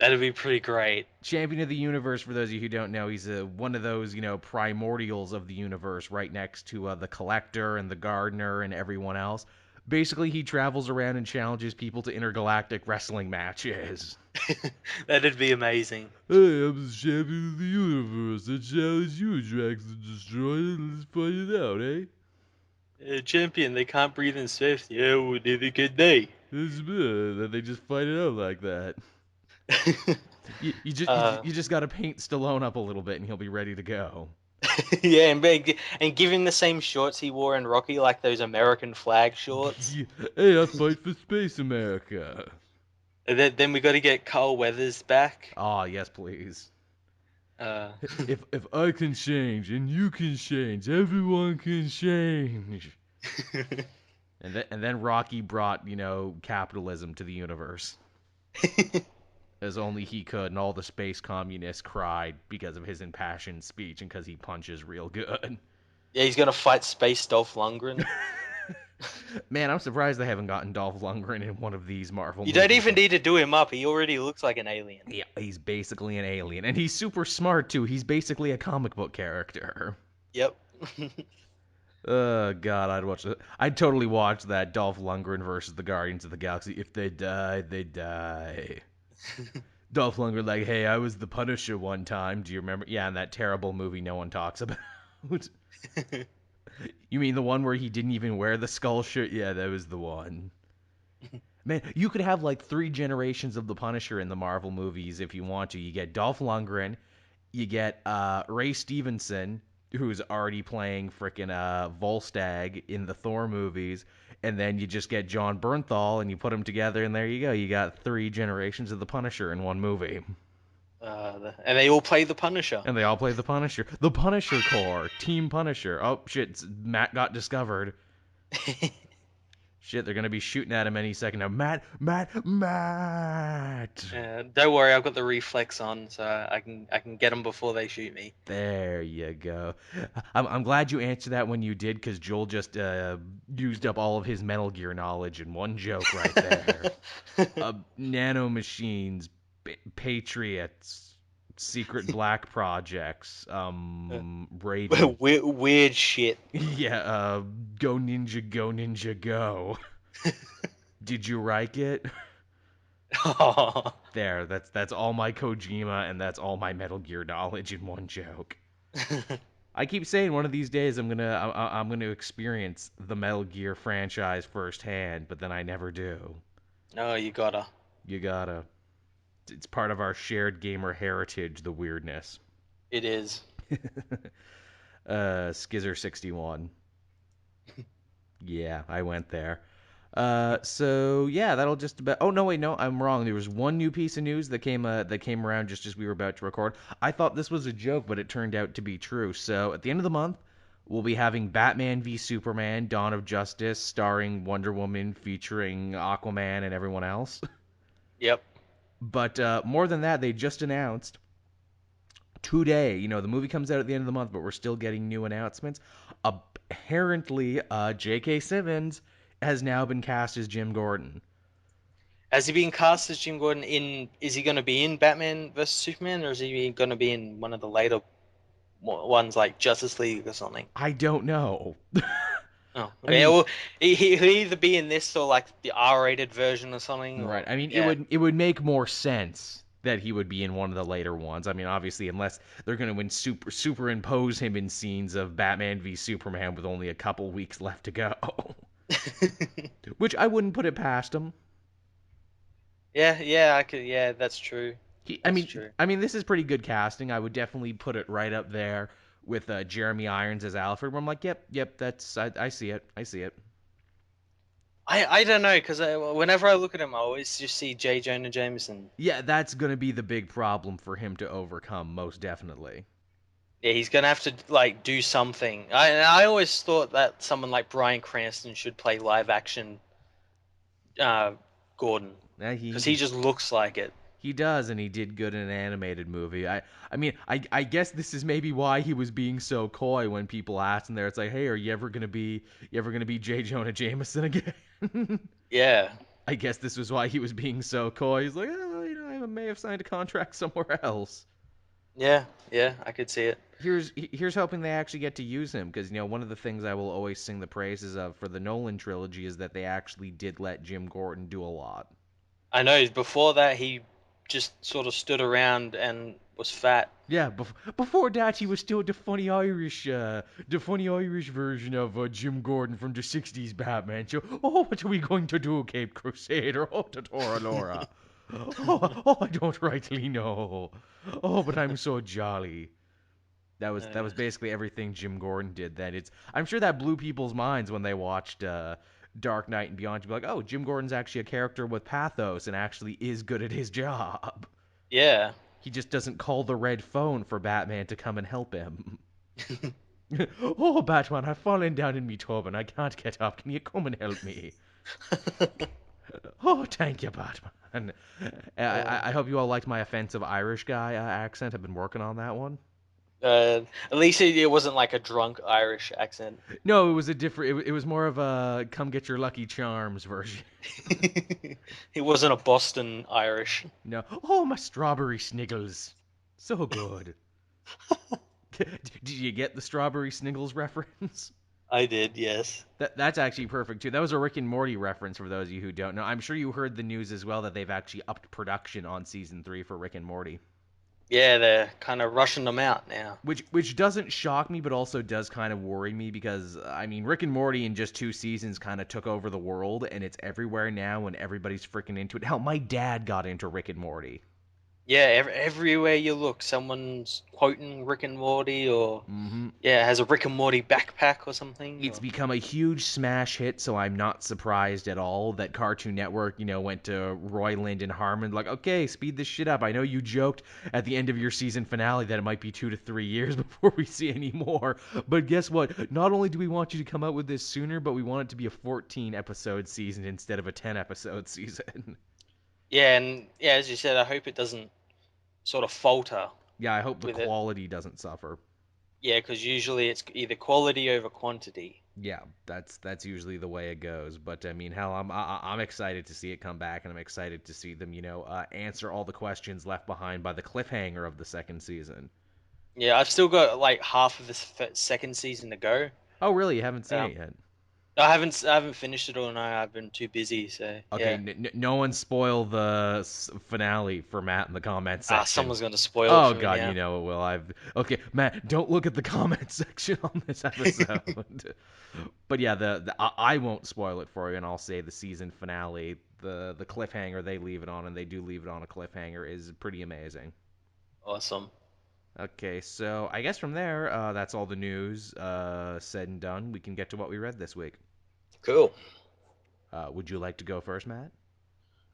[SPEAKER 2] That'd be pretty great.
[SPEAKER 1] Champion of the universe, for those of you who don't know, he's one of those, primordials of the universe right next to the Collector and the Gardener and everyone else. Basically, he travels around and challenges people to intergalactic wrestling matches.
[SPEAKER 2] That'd be amazing.
[SPEAKER 1] Hey, I'm the champion of the universe. I challenge you, Drax the Destroyer. Let's find it out, eh?
[SPEAKER 2] Champion, they can't breathe in space. Yeah, well, neither can they.
[SPEAKER 1] Then they just fight it out like that. You just gotta paint Stallone up a little bit, and he'll be ready to go.
[SPEAKER 2] Yeah, and give him the same shorts he wore in Rocky, like those American flag shorts.
[SPEAKER 1] Hey, I fight for space, America.
[SPEAKER 2] And then we got to get Carl Weathers back.
[SPEAKER 1] Ah, yes, please.
[SPEAKER 2] Uh,
[SPEAKER 1] If I can change and you can change, everyone can change. And then Rocky brought capitalism to the universe as only he could, and all the space communists cried because of his impassioned speech and because he punches real good.
[SPEAKER 2] yeah, he's gonna fight Space Dolph Lundgren.
[SPEAKER 1] Man, I'm surprised they haven't gotten Dolph Lundgren in one of these Marvel
[SPEAKER 2] You
[SPEAKER 1] movies.
[SPEAKER 2] don't even need to do him up. He already looks like an alien.
[SPEAKER 1] Yeah, he's basically an alien, and he's super smart too. He's basically a comic book character.
[SPEAKER 2] Yep.
[SPEAKER 1] Oh God, I'd totally watch that Dolph Lundgren versus the Guardians of the Galaxy. If they die, they die. Dolph Lundgren, like, hey, I was the Punisher one time. Do you remember? Yeah, in that terrible movie no one talks about. You mean the one where he didn't even wear the skull shirt? Yeah, that was the one. Man, you could have like 3 generations of the Punisher in the Marvel movies if you want to. You get Dolph Lundgren, you get Ray Stevenson, who's already playing frickin' Volstagg in the Thor movies, and then you just get John Bernthal and you put them together, and there you go. You got 3 generations of the Punisher in one movie.
[SPEAKER 2] And they all play the Punisher.
[SPEAKER 1] And they all play the Punisher. The Punisher Corps. Team Punisher. Oh, shit. Matt got discovered. Shit, they're going to be shooting at him any second now. Matt!
[SPEAKER 2] Don't worry, I've got the reflex on, so I can get them before they shoot me.
[SPEAKER 1] There you go. I'm glad you answered that when you did, because Joel just used up all of his Metal Gear knowledge in one joke right there. Nanomachines, Patriots, secret black projects, raiding.
[SPEAKER 2] Weird shit.
[SPEAKER 1] Yeah, go ninja, go. Did you like it? There, that's all my Kojima and that's all my Metal Gear knowledge in one joke. I keep saying one of these days I'm gonna experience the Metal Gear franchise firsthand, but then I never do.
[SPEAKER 2] No, you gotta.
[SPEAKER 1] You gotta. It's part of our shared gamer heritage, the weirdness.
[SPEAKER 2] It is.
[SPEAKER 1] Skizzer 61. Yeah, I went there. So yeah, that'll just about. Oh no, wait, no, I'm wrong. There was one new piece of news that came around just as we were about to record. I thought this was a joke, but it turned out to be true. So at the end of the month, we'll be having Batman v Superman: Dawn of Justice, starring Wonder Woman, featuring Aquaman and everyone else.
[SPEAKER 2] Yep.
[SPEAKER 1] But more than that, they just announced today. You know, the movie comes out at the end of the month, but we're still getting new announcements. Apparently, J.K. Simmons has now been cast as Jim Gordon.
[SPEAKER 2] Has he been cast as Jim Gordon in? Is he going to be in Batman vs Superman, or is he going to be in one of the later ones like Justice League or something?
[SPEAKER 1] I don't know.
[SPEAKER 2] Oh,
[SPEAKER 1] I
[SPEAKER 2] okay.
[SPEAKER 1] mean,
[SPEAKER 2] Well, he'll either be in this or like the R-rated version or something.
[SPEAKER 1] right.
[SPEAKER 2] Or
[SPEAKER 1] I mean,
[SPEAKER 2] yeah,
[SPEAKER 1] it would make more sense that he would be in one of the later ones. I mean, obviously, unless they're going to superimpose him in scenes of Batman v Superman with only a couple weeks left to go, which I wouldn't put it past him.
[SPEAKER 2] yeah. I could. Yeah, that's true.
[SPEAKER 1] He, I
[SPEAKER 2] That's
[SPEAKER 1] mean,
[SPEAKER 2] true.
[SPEAKER 1] I mean, this is pretty good casting. I would definitely put it right up there with Jeremy Irons as Alfred. Where I'm like, yep, that's I see it, I see it.
[SPEAKER 2] I don't know because whenever I look at him, I always just see J. Jonah Jameson.
[SPEAKER 1] Yeah, that's gonna be the big problem for him to overcome, most definitely.
[SPEAKER 2] Yeah, he's gonna have to like do something. I always thought that someone like Bryan Cranston should play live action uh, Gordon
[SPEAKER 1] Yeah,
[SPEAKER 2] because he just looks like it.
[SPEAKER 1] he does, and he did good in an animated movie. I mean, I guess this is maybe why he was being so coy when people asked him there. It's like, hey, are you ever gonna be J. Jonah Jameson again?
[SPEAKER 2] Yeah,
[SPEAKER 1] I guess this was why he was being so coy. He's like, oh, you know, I may have signed a contract somewhere else.
[SPEAKER 2] yeah, I could see it.
[SPEAKER 1] Here's hoping they actually get to use him, because you know one of the things I will always sing the praises of for the Nolan trilogy is that they actually did let Jim Gordon do a lot.
[SPEAKER 2] I know before that he just sort of stood around and was fat.
[SPEAKER 1] Yeah, before that he was still the funny Irish version of Jim Gordon from the '60s Batman. So, oh, what are we going to do, Cape Crusader? Oh, Tora Laura. Oh, I don't rightly know. Oh, but I'm so jolly. That was basically everything Jim Gordon did then. I'm sure that blew people's minds when they watched Dark Knight and Beyond to be like, oh, Jim Gordon's actually a character with pathos and actually is good at his job.
[SPEAKER 2] Yeah.
[SPEAKER 1] He just doesn't call the red phone for Batman to come and help him. Oh, Batman, I've fallen down in me tub and I can't get up. Can you come and help me? Oh, thank you, Batman. I hope you all liked my offensive Irish guy accent. I've been working on that one.
[SPEAKER 2] At least it wasn't like a drunk Irish accent.
[SPEAKER 1] No, it was a different. It was more of a "Come Get Your Lucky Charms" version.
[SPEAKER 2] It wasn't a Boston Irish.
[SPEAKER 1] No, oh my strawberry sniggles, so good. Did you get the strawberry sniggles reference?
[SPEAKER 2] I did, yes.
[SPEAKER 1] That's actually perfect too. That was a Rick and Morty reference for those of you who don't know. I'm sure you heard the news as well that they've actually upped production on season 3 for Rick and Morty.
[SPEAKER 2] Yeah, they're kind of rushing them out now.
[SPEAKER 1] Which doesn't shock me, but also does kind of worry me because I mean Rick and Morty in just 2 seasons kind of took over the world and it's everywhere now and everybody's freaking into it. Hell, my dad got into Rick and Morty.
[SPEAKER 2] Yeah, everywhere you look, someone's quoting Rick and Morty, or
[SPEAKER 1] Hmm.
[SPEAKER 2] yeah, has a Rick and Morty backpack or something.
[SPEAKER 1] It's
[SPEAKER 2] Or
[SPEAKER 1] become a huge smash hit, so I'm not surprised at all that Cartoon Network, went to Royland and Harmon, like, okay, speed this shit up. I know you joked at the end of your season finale that it might be 2 to 3 years before we see any more, but guess what? Not only do we want you to come out with this sooner, but we want it to be a 14 episode season instead of a 10 episode season.
[SPEAKER 2] yeah, and yeah, as you said, I hope it doesn't sort of falter
[SPEAKER 1] Yeah, I hope the
[SPEAKER 2] with it.
[SPEAKER 1] quality doesn't suffer.
[SPEAKER 2] Yeah, because usually it's either quality over quantity.
[SPEAKER 1] Yeah, that's usually the way it goes. But I mean, hell, I'm excited to see it come back, and I'm excited to see them, answer all the questions left behind by the cliffhanger of the second season.
[SPEAKER 2] Yeah, I've still got like half of this second season to go.
[SPEAKER 1] Oh, really? You haven't seen
[SPEAKER 2] Um,
[SPEAKER 1] it yet?
[SPEAKER 2] I haven't finished it all night. I've been too busy. So
[SPEAKER 1] Okay,
[SPEAKER 2] yeah.
[SPEAKER 1] no one spoil the finale for Matt in the comment section.
[SPEAKER 2] Someone's gonna spoil it
[SPEAKER 1] Oh
[SPEAKER 2] for me
[SPEAKER 1] God, you
[SPEAKER 2] now.
[SPEAKER 1] know it will. I've okay, Matt. Don't look at the comment section on this episode. But yeah, I won't spoil it for you, and I'll say the season finale, the cliffhanger they leave it on, and they do leave it on a cliffhanger, is pretty amazing.
[SPEAKER 2] Awesome.
[SPEAKER 1] Okay, so I guess from there, that's all the news said and done. We can get to what we read this week.
[SPEAKER 2] Cool.
[SPEAKER 1] Would you like to go first, Matt?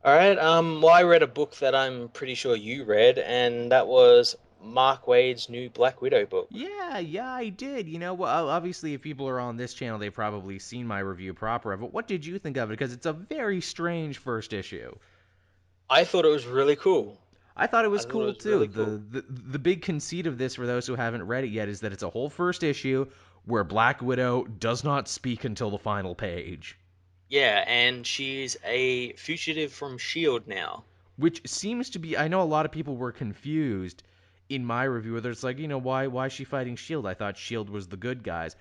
[SPEAKER 2] All right. Well, I read a book that I'm pretty sure you read, and that was Mark Waid's new Black Widow book.
[SPEAKER 1] Yeah, I did. Well, obviously, if people are on this channel, they've probably seen my review proper of it. What did you think of it? Because it's a very strange first issue.
[SPEAKER 2] I thought it was really cool.
[SPEAKER 1] I thought it
[SPEAKER 2] I
[SPEAKER 1] was
[SPEAKER 2] thought it
[SPEAKER 1] cool
[SPEAKER 2] was
[SPEAKER 1] too.
[SPEAKER 2] really
[SPEAKER 1] The,
[SPEAKER 2] cool.
[SPEAKER 1] the the big conceit of this, for those who haven't read it yet, is that it's a whole first issue where Black Widow does not speak until the final page,
[SPEAKER 2] Yeah, and she's a fugitive from Shield now.
[SPEAKER 1] which seems to be. I know a lot of people were confused in my review, whether it's like, why is she fighting Shield? I thought Shield was the good guys.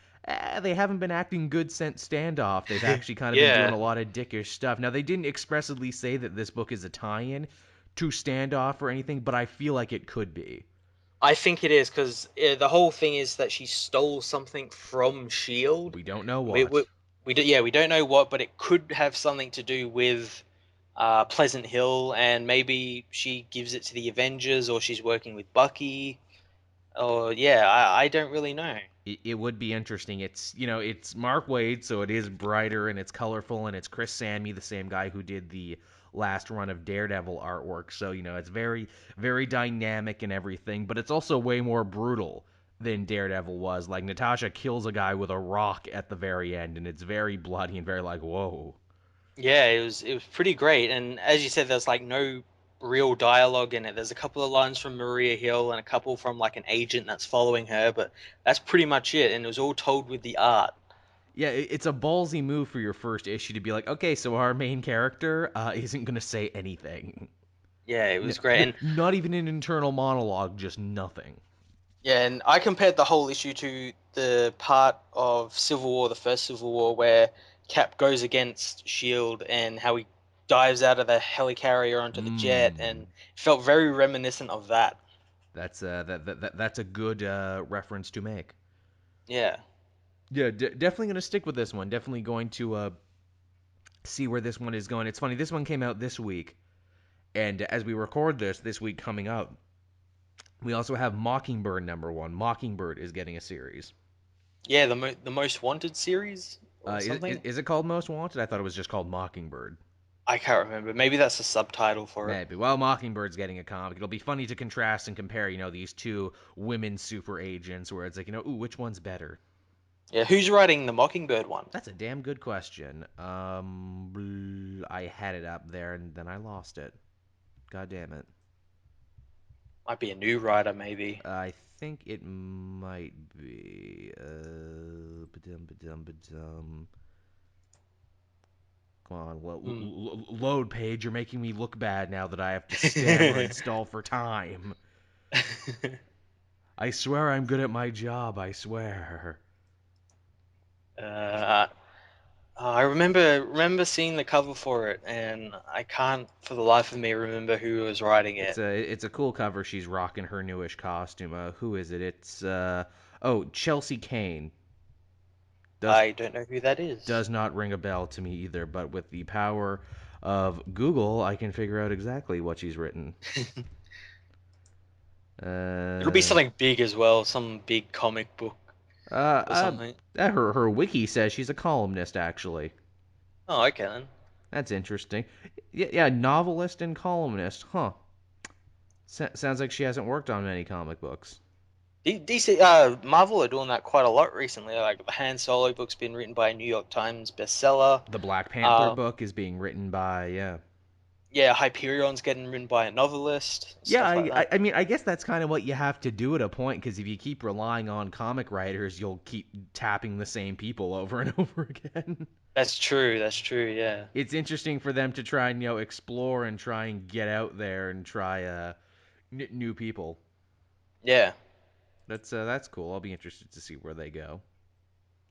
[SPEAKER 1] They haven't been acting good since Standoff. They've actually kind of been doing
[SPEAKER 2] Yeah,
[SPEAKER 1] a lot of dickish stuff. Now they didn't expressly say that this book is a tie-in to Standoff or anything, but I feel like it could be.
[SPEAKER 2] I think it is because the whole thing is that she stole something from Shield.
[SPEAKER 1] We don't know
[SPEAKER 2] We
[SPEAKER 1] what.
[SPEAKER 2] we, yeah, we don't know what, but it could have something to do with Pleasant Hill, and maybe she gives it to the Avengers, or she's working with Bucky, or yeah, I don't really know.
[SPEAKER 1] It would be interesting. It's Mark Waid, so it is brighter and it's colorful, and it's Chris Samnee, the same guy who did the last run of Daredevil artwork. So, it's very, very dynamic and everything, but it's also way more brutal than Daredevil was. Like, Natasha kills a guy with a rock at the very end, and it's very bloody and very like, whoa.
[SPEAKER 2] Yeah, it was pretty great, and as you said, there's like no real dialogue in it. There's a couple of lines from Maria Hill and a couple from like an agent that's following her, but that's pretty much it. And it was all told with the art.
[SPEAKER 1] Yeah, it's a ballsy move for your first issue to be like, okay, so our main character isn't going to say anything.
[SPEAKER 2] Yeah, it was great, and
[SPEAKER 1] Not even an internal monologue, just nothing.
[SPEAKER 2] yeah, and I compared the whole issue to the part of Civil War, the first Civil War, where Cap goes against Shield and how he dives out of the helicarrier onto the jet, and
[SPEAKER 1] Mmm.
[SPEAKER 2] it felt very reminiscent of that.
[SPEAKER 1] That's a good reference to make.
[SPEAKER 2] Yeah,
[SPEAKER 1] Yeah, definitely gonna stick with this one. Definitely going to see where this one is going. It's funny. This one came out this week, and as we record this week coming up, we also have Mockingbird #1. Mockingbird is getting a series.
[SPEAKER 2] yeah, the Most Wanted series or something.
[SPEAKER 1] Is it called Most Wanted? I thought it was just called Mockingbird.
[SPEAKER 2] I can't remember. Maybe that's a subtitle for it.
[SPEAKER 1] Maybe. Well, Mockingbird's getting a comic. It'll be funny to contrast and compare, these two women super agents where it's like, ooh, which one's better?
[SPEAKER 2] Yeah, who's writing the Mockingbird one?
[SPEAKER 1] That's a damn good question. I had it up there and then I lost it. God damn it.
[SPEAKER 2] Might be a new writer, maybe.
[SPEAKER 1] I think it might be. Ba-dum, ba-dum, ba-dum. Come on,
[SPEAKER 2] Hmm.
[SPEAKER 1] load page. You're making me look bad now that I have to stammer and stall for time. I swear I'm good at my job. I swear.
[SPEAKER 2] uh, I remember seeing the cover for it, and I can't for the life of me remember who was writing
[SPEAKER 1] It's
[SPEAKER 2] it.
[SPEAKER 1] a cool cover. She's rocking her newish costume. Who is it? It's Chelsea Kane. Does
[SPEAKER 2] I don't know who that is.
[SPEAKER 1] does not ring a bell to me either. But with the power of Google, I can figure out exactly what she's written.
[SPEAKER 2] It'll be
[SPEAKER 1] Uh,
[SPEAKER 2] something big as well, some big comic book
[SPEAKER 1] uh,
[SPEAKER 2] or
[SPEAKER 1] uh,
[SPEAKER 2] something.
[SPEAKER 1] her wiki says she's a columnist, actually.
[SPEAKER 2] Oh, okay then.
[SPEAKER 1] That's interesting. Yeah, yeah, novelist and columnist, huh? Sounds like she hasn't worked on many comic books.
[SPEAKER 2] DC, Marvel are doing that quite a lot recently. Like the Han Solo book's been written by a New York Times bestseller.
[SPEAKER 1] The Black Panther
[SPEAKER 2] Uh,
[SPEAKER 1] book is being written by, yeah.
[SPEAKER 2] yeah, Hyperion's getting written by a novelist,
[SPEAKER 1] Yeah,
[SPEAKER 2] stuff like that.
[SPEAKER 1] I mean, I guess that's kind of what you have to do at a point, because if you keep relying on comic writers, you'll keep tapping the same people over and over again.
[SPEAKER 2] That's true. That's true. Yeah.
[SPEAKER 1] It's interesting for them to try and, explore and try and get out there and try new people.
[SPEAKER 2] Yeah.
[SPEAKER 1] That's cool. I'll be interested to see where they go.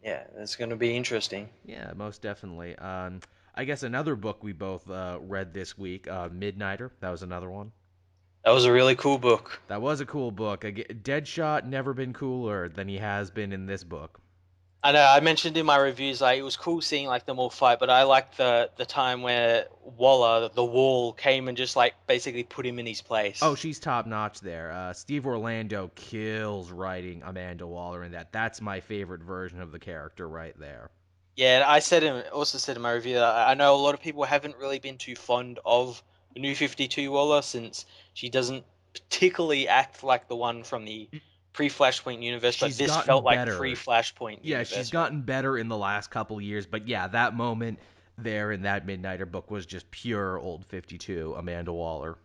[SPEAKER 2] Yeah. That's going to be interesting.
[SPEAKER 1] Yeah, most definitely. I guess another book we both read this week, Midnighter. That was another one.
[SPEAKER 2] That was a really cool book.
[SPEAKER 1] That was a cool book. Deadshot never been cooler than he has been in this book.
[SPEAKER 2] I know I mentioned in my reviews like it was cool seeing like them all fight, but I liked the time where Waller, the Wall, came and just like basically put him in his
[SPEAKER 1] Oh,
[SPEAKER 2] place.
[SPEAKER 1] she's top notch there. Steve Orlando kills writing Amanda Waller in that. That's my favorite version of the character right there.
[SPEAKER 2] Yeah, and also said in my review that I know a lot of people haven't really been too fond of the new 52 Waller since she doesn't particularly act like the one from the pre-Flashpoint universe, but
[SPEAKER 1] She's
[SPEAKER 2] this
[SPEAKER 1] gotten
[SPEAKER 2] felt like
[SPEAKER 1] better.
[SPEAKER 2] pre-Flashpoint
[SPEAKER 1] Yeah, she's
[SPEAKER 2] universe one.
[SPEAKER 1] gotten better in the last couple years, but yeah, that moment there in that Midnighter book was just pure old 52 Amanda Waller.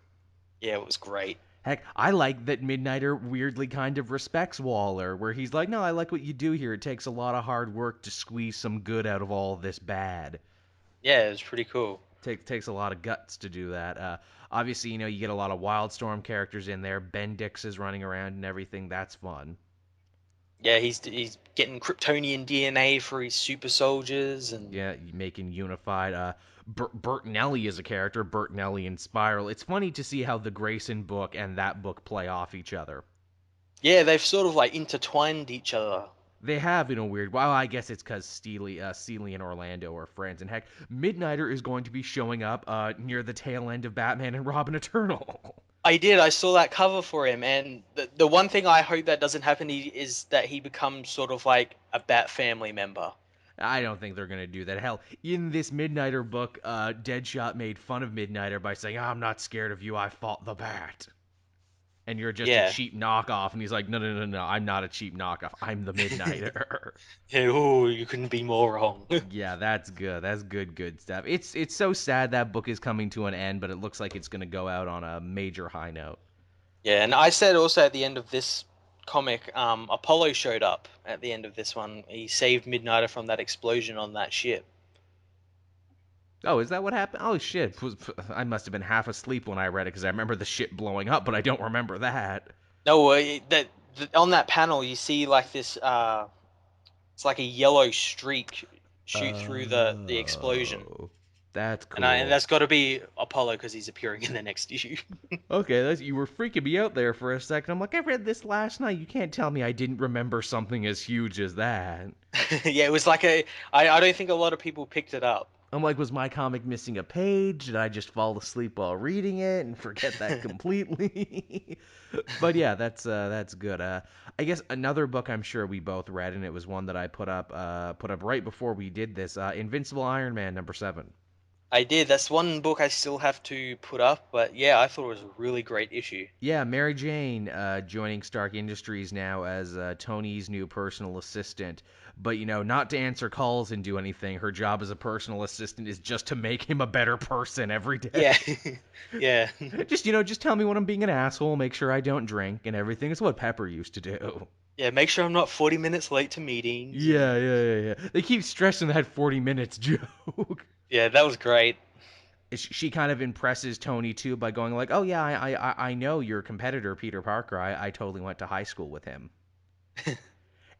[SPEAKER 2] Yeah, it was great.
[SPEAKER 1] Heck, I like that Midnighter weirdly kind of respects Waller, where he's like, no, I like what you do here. It takes a lot of hard work to squeeze some good out of all this bad.
[SPEAKER 2] Yeah, it was pretty cool.
[SPEAKER 1] Takes a lot of guts to do that. Obviously, you get a lot of Wildstorm characters in there. Bendix is running around and everything. That's fun.
[SPEAKER 2] Yeah, he's getting Kryptonian DNA for his super soldiers and
[SPEAKER 1] Yeah, making unified. Bertinelli is a character. Bertinelli and Spiral. It's funny to see how the Grayson book and that book play off each other.
[SPEAKER 2] yeah, they've sort of like intertwined each other.
[SPEAKER 1] They have in a weird. Well, I guess it's because Steely and Orlando are friends. And heck, Midnighter is going to be showing up near the tail end of Batman and Robin Eternal.
[SPEAKER 2] I did. I saw that cover for him, and the one thing I hope that doesn't happen is that he becomes sort of like a Bat family member.
[SPEAKER 1] I don't think they're gonna do that. Hell, in this Midnighter book, Deadshot made fun of Midnighter by saying, "I'm not scared of you. I fought the Bat." And you're just a
[SPEAKER 2] Yeah.
[SPEAKER 1] cheap knockoff. And he's like, no, no, no, no, I'm not a cheap knockoff. I'm the Midnighter.
[SPEAKER 2] Yeah, oh, you couldn't be more wrong.
[SPEAKER 1] Yeah, that's good. That's good stuff. It's so sad that book is coming to an end, but it looks like it's gonna go out on a major high note.
[SPEAKER 2] Yeah, and I said also at the end of this comic, Apollo showed up at the end of this one. He saved Midnighter from that explosion on that ship.
[SPEAKER 1] Oh, is that what happened? Oh shit! I must have been half asleep when I read it because I remember the ship blowing up, but I don't remember that.
[SPEAKER 2] No, on that panel you see like this. It's like a yellow streak shoot through the explosion,
[SPEAKER 1] Oh, that's
[SPEAKER 2] and
[SPEAKER 1] cool.
[SPEAKER 2] that's got to be Apollo because he's appearing in the next issue.
[SPEAKER 1] Okay, you were freaking me out there for a second. I'm like, I read this last night. You can't tell me I didn't remember something as huge as that.
[SPEAKER 2] Yeah, it was like I don't think a lot of people picked it up.
[SPEAKER 1] I'm like, was my comic missing a page? Did I just fall asleep while reading it and forget that completely? But yeah, that's good. I guess another book I'm sure we both read, and it was one that I put up right before we did this. Invincible Iron Man #7.
[SPEAKER 2] I did. That's one book I still have to put up, but yeah, I thought it was a really great issue.
[SPEAKER 1] Yeah, Mary Jane joining Stark Industries now as Tony's new personal assistant. But, not to answer calls and do anything. Her job as a personal assistant is just to make him a better person every day.
[SPEAKER 2] Yeah, yeah,
[SPEAKER 1] Just tell me when I'm being an asshole, make sure I don't drink and everything. It's what Pepper used to do.
[SPEAKER 2] yeah. Make sure I'm not 40 minutes late to meetings.
[SPEAKER 1] Yeah,
[SPEAKER 2] And
[SPEAKER 1] yeah, yeah, yeah. They keep stressing that 40 minutes joke.
[SPEAKER 2] yeah, that was great.
[SPEAKER 1] She kind of impresses Tony too by going like, "Oh yeah, I know your competitor Peter Parker. I totally went to high school with him."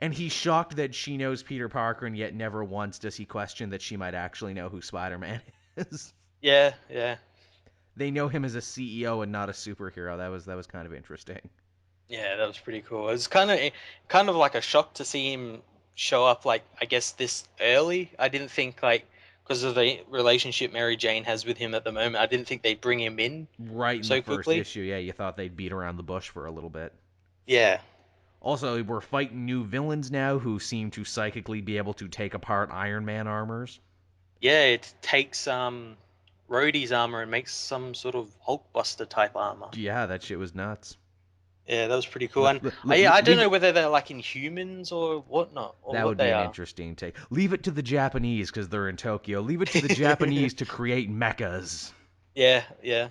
[SPEAKER 1] And he's shocked that she knows Peter Parker, and yet never once does he question that she might actually know who Spider-Man is.
[SPEAKER 2] Yeah, yeah,
[SPEAKER 1] They know him as a CEO and not a superhero. That was kind of interesting.
[SPEAKER 2] yeah. That was pretty cool. It was kind of like a shock to see him show up. Like I guess this early. I didn't think like because of the relationship Mary Jane has with him at the moment. I didn't think they'd bring him in
[SPEAKER 1] Right in the
[SPEAKER 2] so
[SPEAKER 1] first
[SPEAKER 2] quickly.
[SPEAKER 1] issue, yeah, you thought they'd beat around the bush for a little bit.
[SPEAKER 2] Yeah,
[SPEAKER 1] Also, we're fighting new villains now who seem to psychically be able to take apart Iron Man armors.
[SPEAKER 2] yeah, it takes Rhodey's armor and makes some sort of Hulkbuster type armor.
[SPEAKER 1] Yeah, that shit was nuts.
[SPEAKER 2] Yeah, that was pretty cool. And
[SPEAKER 1] Leave
[SPEAKER 2] I don't know
[SPEAKER 1] it.
[SPEAKER 2] whether they're like Inhumans or whatnot, or
[SPEAKER 1] That
[SPEAKER 2] what
[SPEAKER 1] would be
[SPEAKER 2] they
[SPEAKER 1] an
[SPEAKER 2] are.
[SPEAKER 1] interesting take. Leave it to the Japanese because they're in Tokyo. Leave it to the Japanese to create mechas.
[SPEAKER 2] Yeah, yeah.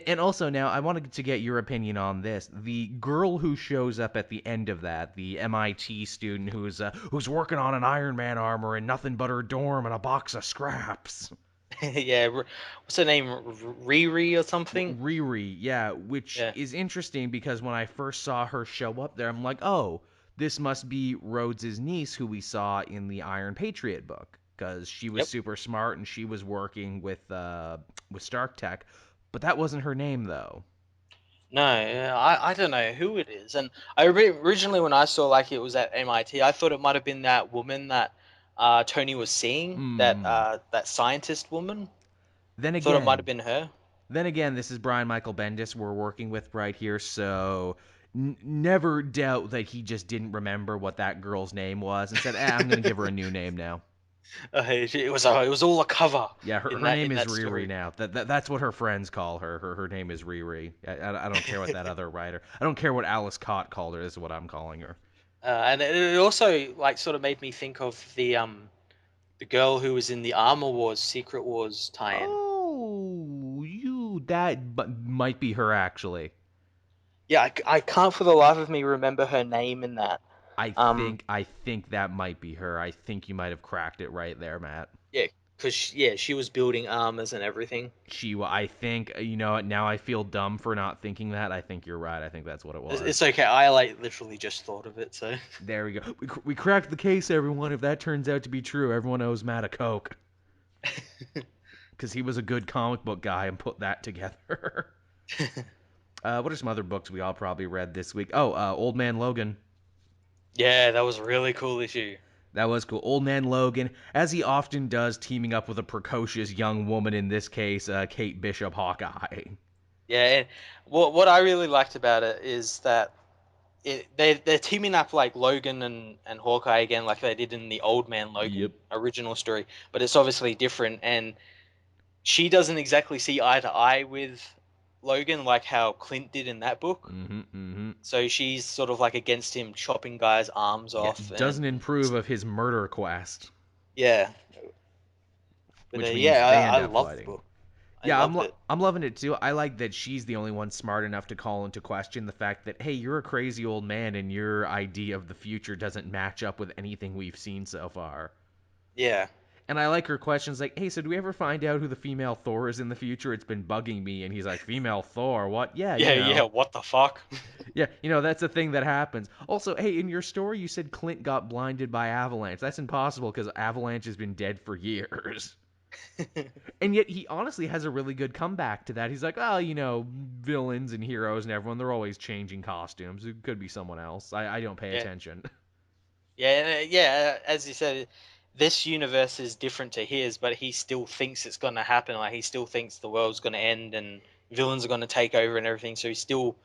[SPEAKER 1] And also, now I wanted to get your opinion on this. The girl who shows up at the end of that, the MIT student who's working on an Iron Man armor and nothing but her dorm and a box of scraps.
[SPEAKER 2] Yeah, what's her name? Riri or something?
[SPEAKER 1] Riri, yeah, which
[SPEAKER 2] Yeah.
[SPEAKER 1] is interesting because when I first saw her show up there, I'm like, oh, this must be Rhodes's niece who we saw in the Iron Patriot book because she was
[SPEAKER 2] Yep.
[SPEAKER 1] super smart and she was working with Stark Tech, but that wasn't her name though.
[SPEAKER 2] No, I don't know who it is. And originally when I saw like it was at MIT, I thought it might have been that woman that Tony was seeing, that
[SPEAKER 1] Hmm.
[SPEAKER 2] that scientist woman.
[SPEAKER 1] Then
[SPEAKER 2] Thought it might have
[SPEAKER 1] again,
[SPEAKER 2] been her.
[SPEAKER 1] then again, this is Brian Michael Bendis we're working with right here, so never doubt that he just didn't remember what that girl's name was and said, I'm gonna give her a new name now.
[SPEAKER 2] It was all a cover
[SPEAKER 1] Yeah, her name
[SPEAKER 2] in
[SPEAKER 1] is
[SPEAKER 2] that
[SPEAKER 1] Riri
[SPEAKER 2] story.
[SPEAKER 1] now. That's what her friends call her. Her name is Riri. I don't care what that other writer. I don't care what Alice Cott called her. This is what I'm calling her.
[SPEAKER 2] And it also like sort of made me think of the girl who was in the Armor Wars Secret Wars tie-in.
[SPEAKER 1] Oh, that might be her actually.
[SPEAKER 2] Yeah, I can't for the life of me remember her name in that. Um,
[SPEAKER 1] I think that might be her. I think you might have cracked it right there, Matt.
[SPEAKER 2] yeah, because yeah, she was building armors and everything.
[SPEAKER 1] I think you know now I feel dumb for not thinking that. I think you're right. I think that's what it
[SPEAKER 2] It's
[SPEAKER 1] was.
[SPEAKER 2] okay. I like literally just thought of it. So
[SPEAKER 1] There we go. We cracked the case, everyone. If that turns out to be true, everyone owes Matt a Coke. Because he was a good comic book guy and put that together. What are some other books we all probably read this week? Oh, Old Man Logan.
[SPEAKER 2] yeah, that was a really cool issue.
[SPEAKER 1] That was cool. Old Man Logan, as he often does, teaming up with a precocious young woman, in this case, Kate Bishop Hawkeye.
[SPEAKER 2] Yeah, and what I really liked about it is that they're teaming up like Logan and Hawkeye again, like they did in the Old Man
[SPEAKER 1] Yep.
[SPEAKER 2] Logan original story, but it's obviously different. And she doesn't exactly see eye to eye with Logan like how Clint did in that book.
[SPEAKER 1] Mm-hmm, mm-hmm.
[SPEAKER 2] So she's sort of like against him chopping guys' arms
[SPEAKER 1] Yeah,
[SPEAKER 2] off, and
[SPEAKER 1] doesn't improve of his murder quest,
[SPEAKER 2] yeah. But
[SPEAKER 1] which means
[SPEAKER 2] yeah,
[SPEAKER 1] they end
[SPEAKER 2] I
[SPEAKER 1] up
[SPEAKER 2] love the
[SPEAKER 1] fighting.
[SPEAKER 2] book. I
[SPEAKER 1] Yeah,
[SPEAKER 2] loved it.
[SPEAKER 1] I'm loving it too. I like that she's the only one smart enough to call into question the fact that hey, you're a crazy old man and your idea of the future doesn't match up with anything we've seen so far.
[SPEAKER 2] Yeah,
[SPEAKER 1] And I like her questions like, hey, so do we ever find out who the female Thor is in the future? It's been bugging me. And he's like, female Thor? What? Yeah, you
[SPEAKER 2] yeah, yeah.
[SPEAKER 1] know.
[SPEAKER 2] What the fuck?
[SPEAKER 1] Yeah, that's a thing that happens. Also, hey, in your story, you said Clint got blinded by Avalanche. That's impossible because Avalanche has been dead for years. And yet he honestly has a really good comeback to that. He's like, oh, villains and heroes and everyone, they're always changing costumes. It could be someone else. I don't pay
[SPEAKER 2] Yeah,
[SPEAKER 1] attention.
[SPEAKER 2] yeah, yeah. As you said, this universe is different to his, but he still thinks it's gonna happen. Like he still thinks the world's gonna end and villains are gonna take over and everything. So he still,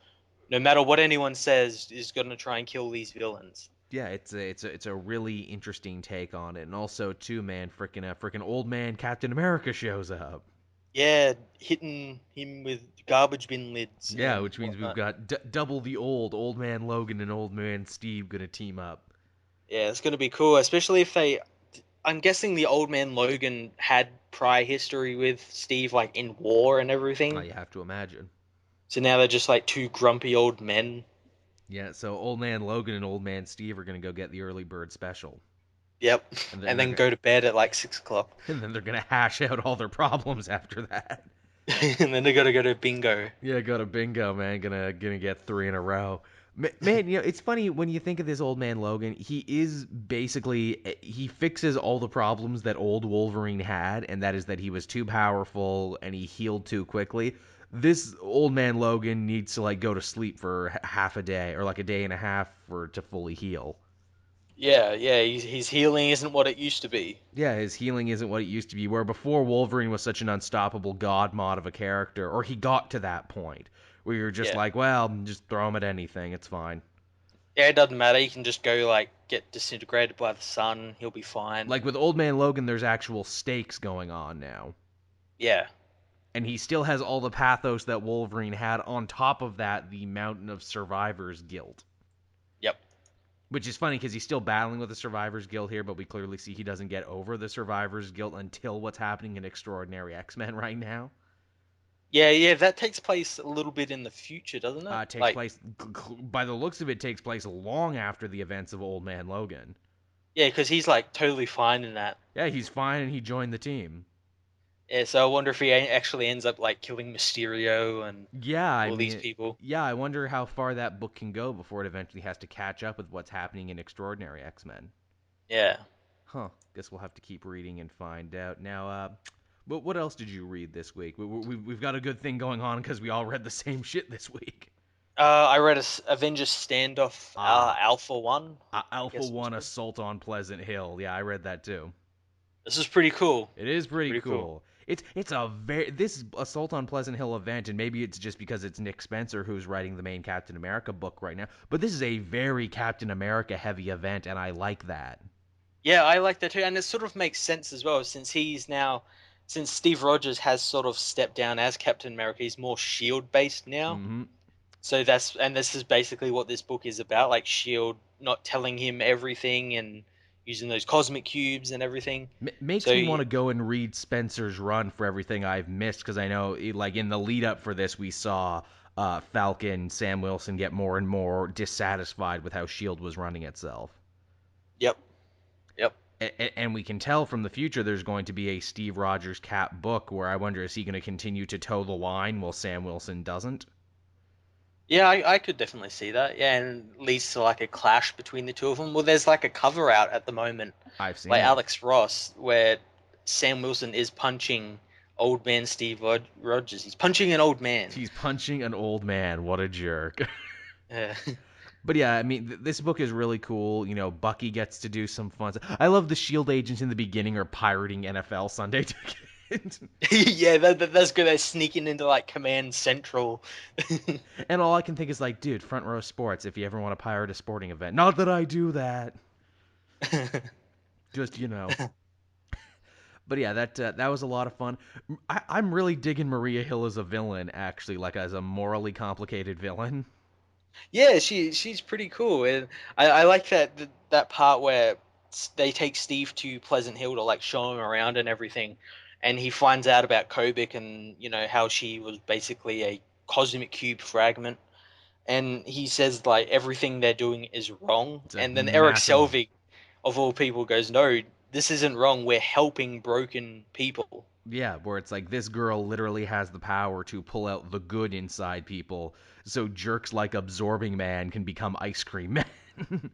[SPEAKER 2] no matter what anyone says, is gonna try and kill these villains.
[SPEAKER 1] Yeah, it's a really interesting take on it. And also too, man, freaking old man Captain America shows up.
[SPEAKER 2] Yeah, hitting him with garbage bin lids
[SPEAKER 1] Yeah,
[SPEAKER 2] and
[SPEAKER 1] which means we've
[SPEAKER 2] whatnot.
[SPEAKER 1] got double the old man Logan and old man Steve gonna team up.
[SPEAKER 2] Yeah, it's gonna be cool, especially if they. I'm guessing the old man Logan had prior history with Steve, like in war and
[SPEAKER 1] Oh,
[SPEAKER 2] everything.
[SPEAKER 1] you have to imagine.
[SPEAKER 2] So now they're just like two grumpy old men.
[SPEAKER 1] Yeah, so old man Logan and old man Steve are gonna go get the early bird special,
[SPEAKER 2] Yep,
[SPEAKER 1] and then
[SPEAKER 2] and
[SPEAKER 1] they're
[SPEAKER 2] then
[SPEAKER 1] gonna
[SPEAKER 2] go to bed at like 6 o'clock,
[SPEAKER 1] and then they're gonna hash out all their problems after that.
[SPEAKER 2] and then they gotta go to bingo.
[SPEAKER 1] Yeah, go to bingo, man. Gonna get three in a row. Man, it's funny when you think of this old man Logan. He is basically he fixes all the problems that old Wolverine had, and that is that he was too powerful and he healed too quickly. This old man Logan needs to like go to sleep for half a day or like a day and a half for to fully heal.
[SPEAKER 2] Yeah, yeah, his healing isn't what it used to be.
[SPEAKER 1] Yeah, his healing isn't what it used to be, where before Wolverine was such an unstoppable god mod of a character, or he got to that point, where you're just
[SPEAKER 2] Yeah.
[SPEAKER 1] like, well, just throw him at anything, it's fine.
[SPEAKER 2] Yeah, it doesn't matter. He can just go like get disintegrated by the sun. He'll be fine.
[SPEAKER 1] Like with Old Man Logan, there's actual stakes going on now.
[SPEAKER 2] Yeah.
[SPEAKER 1] And he still has all the pathos that Wolverine had, on top of that, the mountain of survivor's guilt.
[SPEAKER 2] Yep.
[SPEAKER 1] Which is funny because he's still battling with the survivor's guilt here, but we clearly see he doesn't get over the survivor's guilt until what's happening in Extraordinary X-Men right now.
[SPEAKER 2] Yeah, yeah. That takes place a little bit in the future, doesn't it?
[SPEAKER 1] Takes
[SPEAKER 2] Like,
[SPEAKER 1] place, by the looks of it, takes place long after the events of Old Man Logan.
[SPEAKER 2] yeah, because he's like totally fine in that.
[SPEAKER 1] Yeah, he's fine and he joined the team.
[SPEAKER 2] Yeah. So I wonder if he actually ends up like killing Mysterio and
[SPEAKER 1] Yeah, I
[SPEAKER 2] all these
[SPEAKER 1] mean,
[SPEAKER 2] people.
[SPEAKER 1] yeah, I wonder how far that book can go before it eventually has to catch up with what's happening in Extraordinary X-Men.
[SPEAKER 2] Yeah.
[SPEAKER 1] Huh. Guess we'll have to keep reading and find out. Now, what else did you read this week? We've got a good thing going on because we all read the same shit this week.
[SPEAKER 2] I read Avengers Standoff
[SPEAKER 1] Ah,
[SPEAKER 2] Alpha One. I
[SPEAKER 1] Alpha
[SPEAKER 2] guess it was
[SPEAKER 1] 1
[SPEAKER 2] called.
[SPEAKER 1] Assault on Pleasant Hill. Yeah, I read that too.
[SPEAKER 2] This is pretty cool.
[SPEAKER 1] It is pretty
[SPEAKER 2] Pretty cool.
[SPEAKER 1] cool. It's a very this Assault on Pleasant Hill event, and maybe it's just because it's Nick Spencer who's writing the main Captain America book right now. But this is a very Captain America heavy event, and I like that.
[SPEAKER 2] Yeah, I like that too, and it sort of makes sense as well since Steve Rogers has sort of stepped down as Captain America. He's more Shield based now.
[SPEAKER 1] Mm-hmm.
[SPEAKER 2] So this is basically what this book is about, like Shield not telling him everything and using those cosmic cubes and everything. So
[SPEAKER 1] Makes me want to go and read Spencer's run for everything I've missed because I know, like in the lead up for this, we saw Falcon, Sam Wilson get more and more dissatisfied with how Shield was running itself.
[SPEAKER 2] yep, yep.
[SPEAKER 1] And we can tell from the future there's going to be a Steve Rogers Cap book where I wonder, is he going to continue to toe the line while Sam Wilson doesn't?
[SPEAKER 2] Yeah, I could definitely see that. Yeah, and it leads to like a clash between the two of them. Well, there's like a cover out at the moment,
[SPEAKER 1] I've seen
[SPEAKER 2] like
[SPEAKER 1] it.
[SPEAKER 2] Alex Ross, where Sam Wilson is punching old man Rogers. He's punching an old man.
[SPEAKER 1] He's punching an old man. What a jerk.
[SPEAKER 2] Yeah.
[SPEAKER 1] But yeah, I mean, this book is really cool. You know, Bucky gets to do some fun stuff. I love the Shield agents in the beginning are pirating NFL Sunday tickets.
[SPEAKER 2] Yeah, that's good. They're sneaking into like Command Central.
[SPEAKER 1] And all I can think is like, dude, Front Row Sports, if you ever want to pirate a sporting event. Not that I do that. Just, you know. But yeah, that was a lot of fun. I'm really digging Maria Hill as a villain, actually, like as a morally complicated villain.
[SPEAKER 2] Yeah, she's pretty cool, and I like that part where they take Steve to Pleasant Hill to like show him around and everything, and he finds out about Kobik and how she was basically a cosmic cube fragment, and he says like everything they're doing is wrong,
[SPEAKER 1] It's a
[SPEAKER 2] and then Eric
[SPEAKER 1] massive.
[SPEAKER 2] Selvig of all people goes, no, this isn't wrong. We're helping broken people.
[SPEAKER 1] Yeah, where it's like this girl literally has the power to pull out the good inside people, so jerks like Absorbing Man can become Ice Cream Man.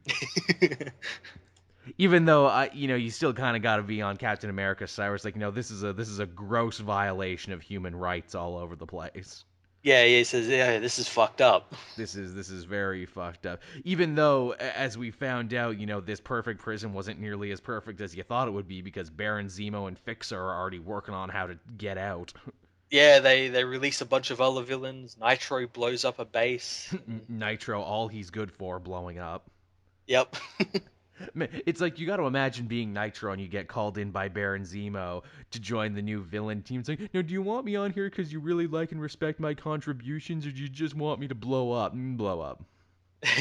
[SPEAKER 1] Even though you still kind of got to be on Captain America's side. Where it's like, this is a gross violation of human rights all over the place.
[SPEAKER 2] Yeah, he says, yeah, this is fucked up.
[SPEAKER 1] This is very fucked up. Even though, as we found out, this perfect prison wasn't nearly as perfect as you thought it would be because Baron Zemo and Fixer are already working on how to get out.
[SPEAKER 2] Yeah, they release a bunch of other villains. Nitro blows up a base. And,
[SPEAKER 1] Nitro, all he's good for, blowing up.
[SPEAKER 2] yep.
[SPEAKER 1] It's like you got to imagine being Nitro and you get called in by Baron Zemo to join the new villain team. It's like, no, do you want me on here because you really like and respect my contributions, or do you just want me to blow up? Blow up.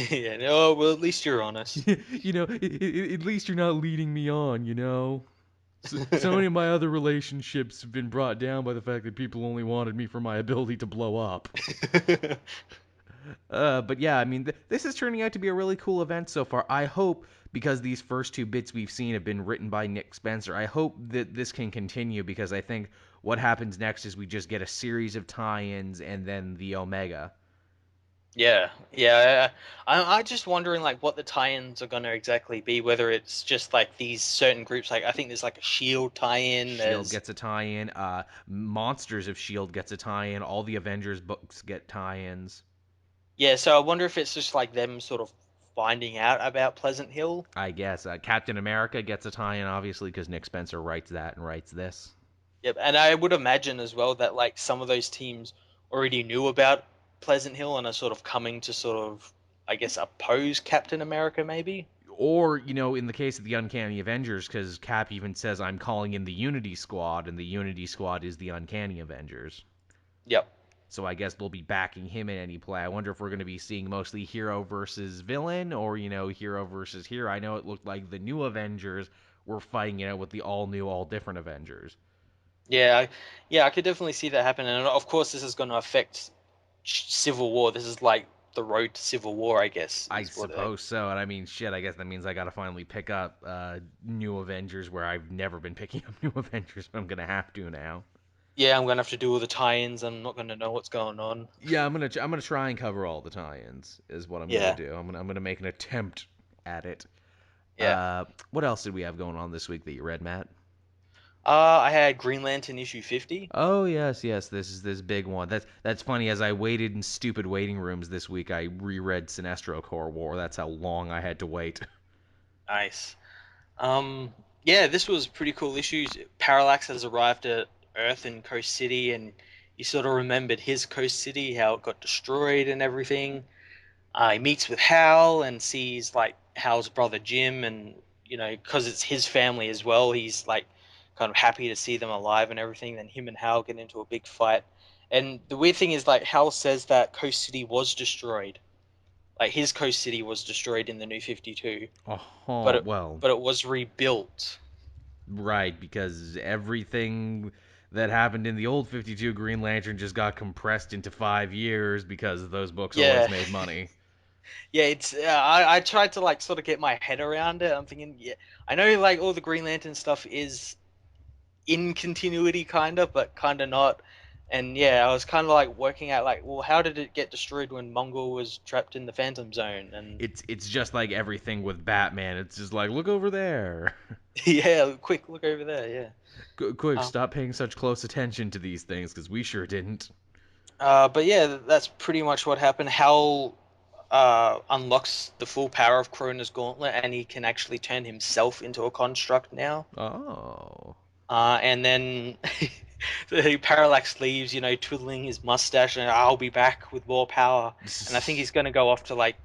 [SPEAKER 2] Yeah. No, well, at least you're honest.
[SPEAKER 1] At least you're not leading me on. So many of my other relationships have been brought down by the fact that people only wanted me for my ability to blow up. But yeah, I mean, this is turning out to be a really cool event so far. I hope, because these first two bits we've seen have been written by Nick Spencer, I hope that this can continue because I think what happens next is we just get a series of tie-ins and then the Omega.
[SPEAKER 2] Yeah, yeah. I'm just wondering like what the tie-ins are gonna exactly be. Whether it's just like these certain groups. Like I think there's like a Shield tie-in.
[SPEAKER 1] Shield
[SPEAKER 2] There's
[SPEAKER 1] gets a tie-in. Monsters of Shield gets a tie-in. All the Avengers books get tie-ins.
[SPEAKER 2] yeah. So I wonder if it's just like them sort of finding out about Pleasant Hill.
[SPEAKER 1] I guess Captain America gets a tie-in, obviously, because Nick Spencer writes that and writes this.
[SPEAKER 2] Yep, and I would imagine as well that like some of those teams already knew about Pleasant Hill and are sort of coming to sort of, I guess, oppose Captain America, maybe.
[SPEAKER 1] Or, in the case of the Uncanny Avengers, because Cap even says, I'm calling in the Unity Squad, and the Unity Squad is the Uncanny Avengers.
[SPEAKER 2] Yep.
[SPEAKER 1] So I guess they'll be backing him in any play. I wonder if we're going to be seeing mostly hero versus villain, or, hero versus hero. I know it looked like the new Avengers were fighting it out with the all-new, all-different Avengers.
[SPEAKER 2] Yeah, I could definitely see that happen, and of course this is going to affect Civil War. This is like the road to Civil War, I guess,
[SPEAKER 1] I
[SPEAKER 2] is what they.
[SPEAKER 1] suppose so, and I mean, shit, I guess that means I gotta finally pick up New Avengers, where I've never been picking up New Avengers, but I'm gonna have to now.
[SPEAKER 2] Yeah, I'm gonna have to do all the tie-ins. I'm not gonna know what's going on.
[SPEAKER 1] Yeah, I'm gonna try and cover all the tie-ins. Is what I'm gonna
[SPEAKER 2] Yeah,
[SPEAKER 1] do. I'm gonna make an attempt at it.
[SPEAKER 2] yeah.
[SPEAKER 1] What else did we have going on this week that you read, Matt?
[SPEAKER 2] I had Green Lantern issue 50.
[SPEAKER 1] Oh yes, yes. This is this big one. That's funny. As I waited in stupid waiting rooms this week, I reread Sinestro Corps War. That's how long I had to wait.
[SPEAKER 2] Nice. Um, yeah, this was pretty cool issues. Parallax has arrived at Earth in Coast City, and you sort of remembered his Coast City, how it got destroyed and everything. He meets with Hal and sees like Hal's brother Jim, and because it's his family as well, he's like kind of happy to see them alive and everything. Then him and Hal get into a big fight, and the weird thing is like Hal says that Coast City was destroyed, like his Coast City was destroyed in the New 52, but
[SPEAKER 1] Oh,
[SPEAKER 2] it
[SPEAKER 1] well,
[SPEAKER 2] but it was rebuilt.
[SPEAKER 1] right, because everything that happened in the old 52 Green Lantern just got compressed into 5 years because those books always
[SPEAKER 2] Yeah,
[SPEAKER 1] made money.
[SPEAKER 2] yeah. It's I tried to like sort of get my head around it. I'm thinking, yeah, I know like all the Green Lantern stuff is in continuity kind of, but kind of not. And yeah, I was kind of like working out like, well, how did it get destroyed when Mongol was trapped in the Phantom Zone? And
[SPEAKER 1] It's just like everything with Batman. It's just like, look over there.
[SPEAKER 2] yeah, quick, look over there. Yeah.
[SPEAKER 1] Quick,
[SPEAKER 2] Um,
[SPEAKER 1] stop paying such close attention to these things, because we sure didn't.
[SPEAKER 2] but yeah, that's pretty much what happened. Hal unlocks the full power of Kroner's Gauntlet, and he can actually turn himself into a construct now.
[SPEAKER 1] Oh.
[SPEAKER 2] And then the Parallax leaves, twiddling his mustache, and I'll be back with more power. And I think he's going to go off to like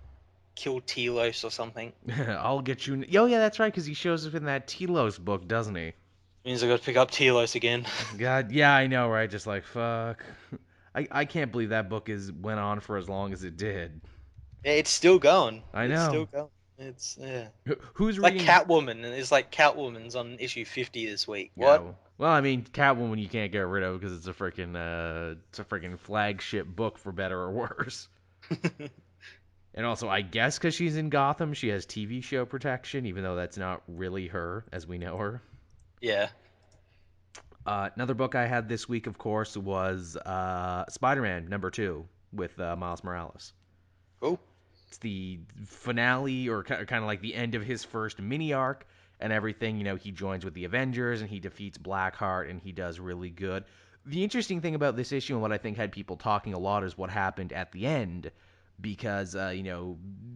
[SPEAKER 2] kill Telos or something.
[SPEAKER 1] I'll get you. Oh, yeah, that's right, because he shows up in that Telos book, doesn't he?
[SPEAKER 2] Means I got to pick up Telos again.
[SPEAKER 1] God, yeah, I know, right? Just like, fuck. I can't believe that book went on for as long as it did.
[SPEAKER 2] It's still going.
[SPEAKER 1] I
[SPEAKER 2] It's still
[SPEAKER 1] know.
[SPEAKER 2] going. It's yeah.
[SPEAKER 1] Who's
[SPEAKER 2] Like
[SPEAKER 1] reading?
[SPEAKER 2] Catwoman, and it's like Catwoman's on issue 50 this week.
[SPEAKER 1] Yeah.
[SPEAKER 2] What?
[SPEAKER 1] Well, I mean, Catwoman you can't get rid of because it's a freaking flagship book for better or worse. And also, I guess because she's in Gotham, she has TV show protection, even though that's not really her as we know her.
[SPEAKER 2] Yeah.
[SPEAKER 1] Another book I had this week, of course, was Spider-Man #2 with Miles Morales.
[SPEAKER 2] Cool.
[SPEAKER 1] It's the finale, or kind of like the end of his first mini arc and everything. He joins with the Avengers and he defeats Blackheart and he does really good. The interesting thing about this issue and what I think had people talking a lot is what happened at the end, because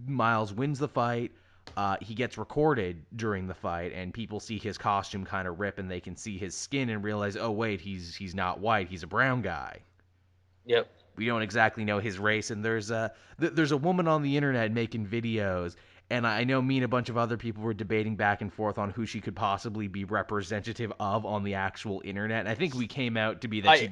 [SPEAKER 1] Miles wins the fight. He gets recorded during the fight, and people see his costume kind of rip, and they can see his skin and realize, oh wait, he's not white, he's a brown guy.
[SPEAKER 2] Yep.
[SPEAKER 1] We don't exactly know his race, and there's a woman on the internet making videos, and I know me and a bunch of other people were debating back and forth on who she could possibly be representative of on the actual internet. And I think we came out to be that
[SPEAKER 2] I
[SPEAKER 1] she.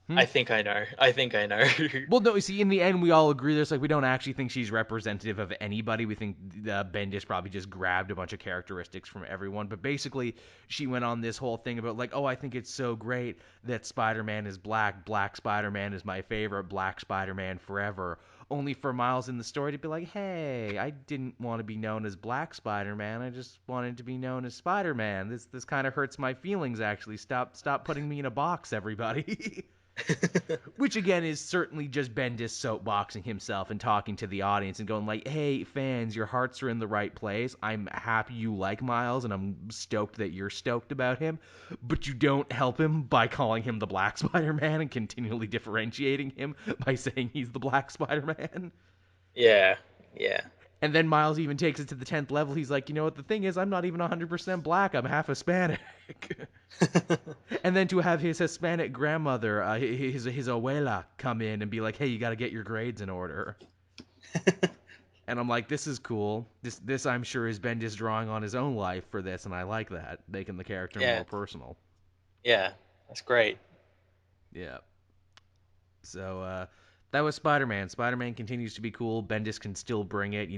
[SPEAKER 1] Hmm?
[SPEAKER 2] I think I know. I think I know.
[SPEAKER 1] Well, no, see, in the end, we all agree. There's like we don't actually think she's representative of anybody. We think Bendis probably just grabbed a bunch of characteristics from everyone. But basically, she went on this whole thing about like, oh, I think it's so great that Spider-Man is black. Black Spider-Man is my favorite. Black Spider-Man forever. Only for Miles in the story to be like, hey, I didn't want to be known as Black Spider-Man. I just wanted to be known as Spider-Man. This kind of hurts my feelings. Actually, stop putting me in a box, everybody. Which again is certainly just Bendis soapboxing himself and talking to the audience and going like, hey fans, your hearts are in the right place. I'm happy you like Miles and I'm stoked that you're stoked about him, but you don't help him by calling him the Black Spider-Man and continually differentiating him by saying he's the Black Spider-Man.
[SPEAKER 2] Yeah. Yeah.
[SPEAKER 1] And then Miles even takes it to the 10th level. He's like, you know what? The thing is, I'm not even 100% black. I'm half Hispanic. And then to have his Hispanic grandmother, his abuela, come in and be like, hey, you got to get your grades in order. And I'm like, this is cool. This I'm sure is Bendis drawing on his own life for this, and I like that, making the character
[SPEAKER 2] Yeah,
[SPEAKER 1] more personal.
[SPEAKER 2] yeah, that's great.
[SPEAKER 1] Yeah. So that was Spider-Man. Spider-Man continues to be cool. Bendis can still bring it,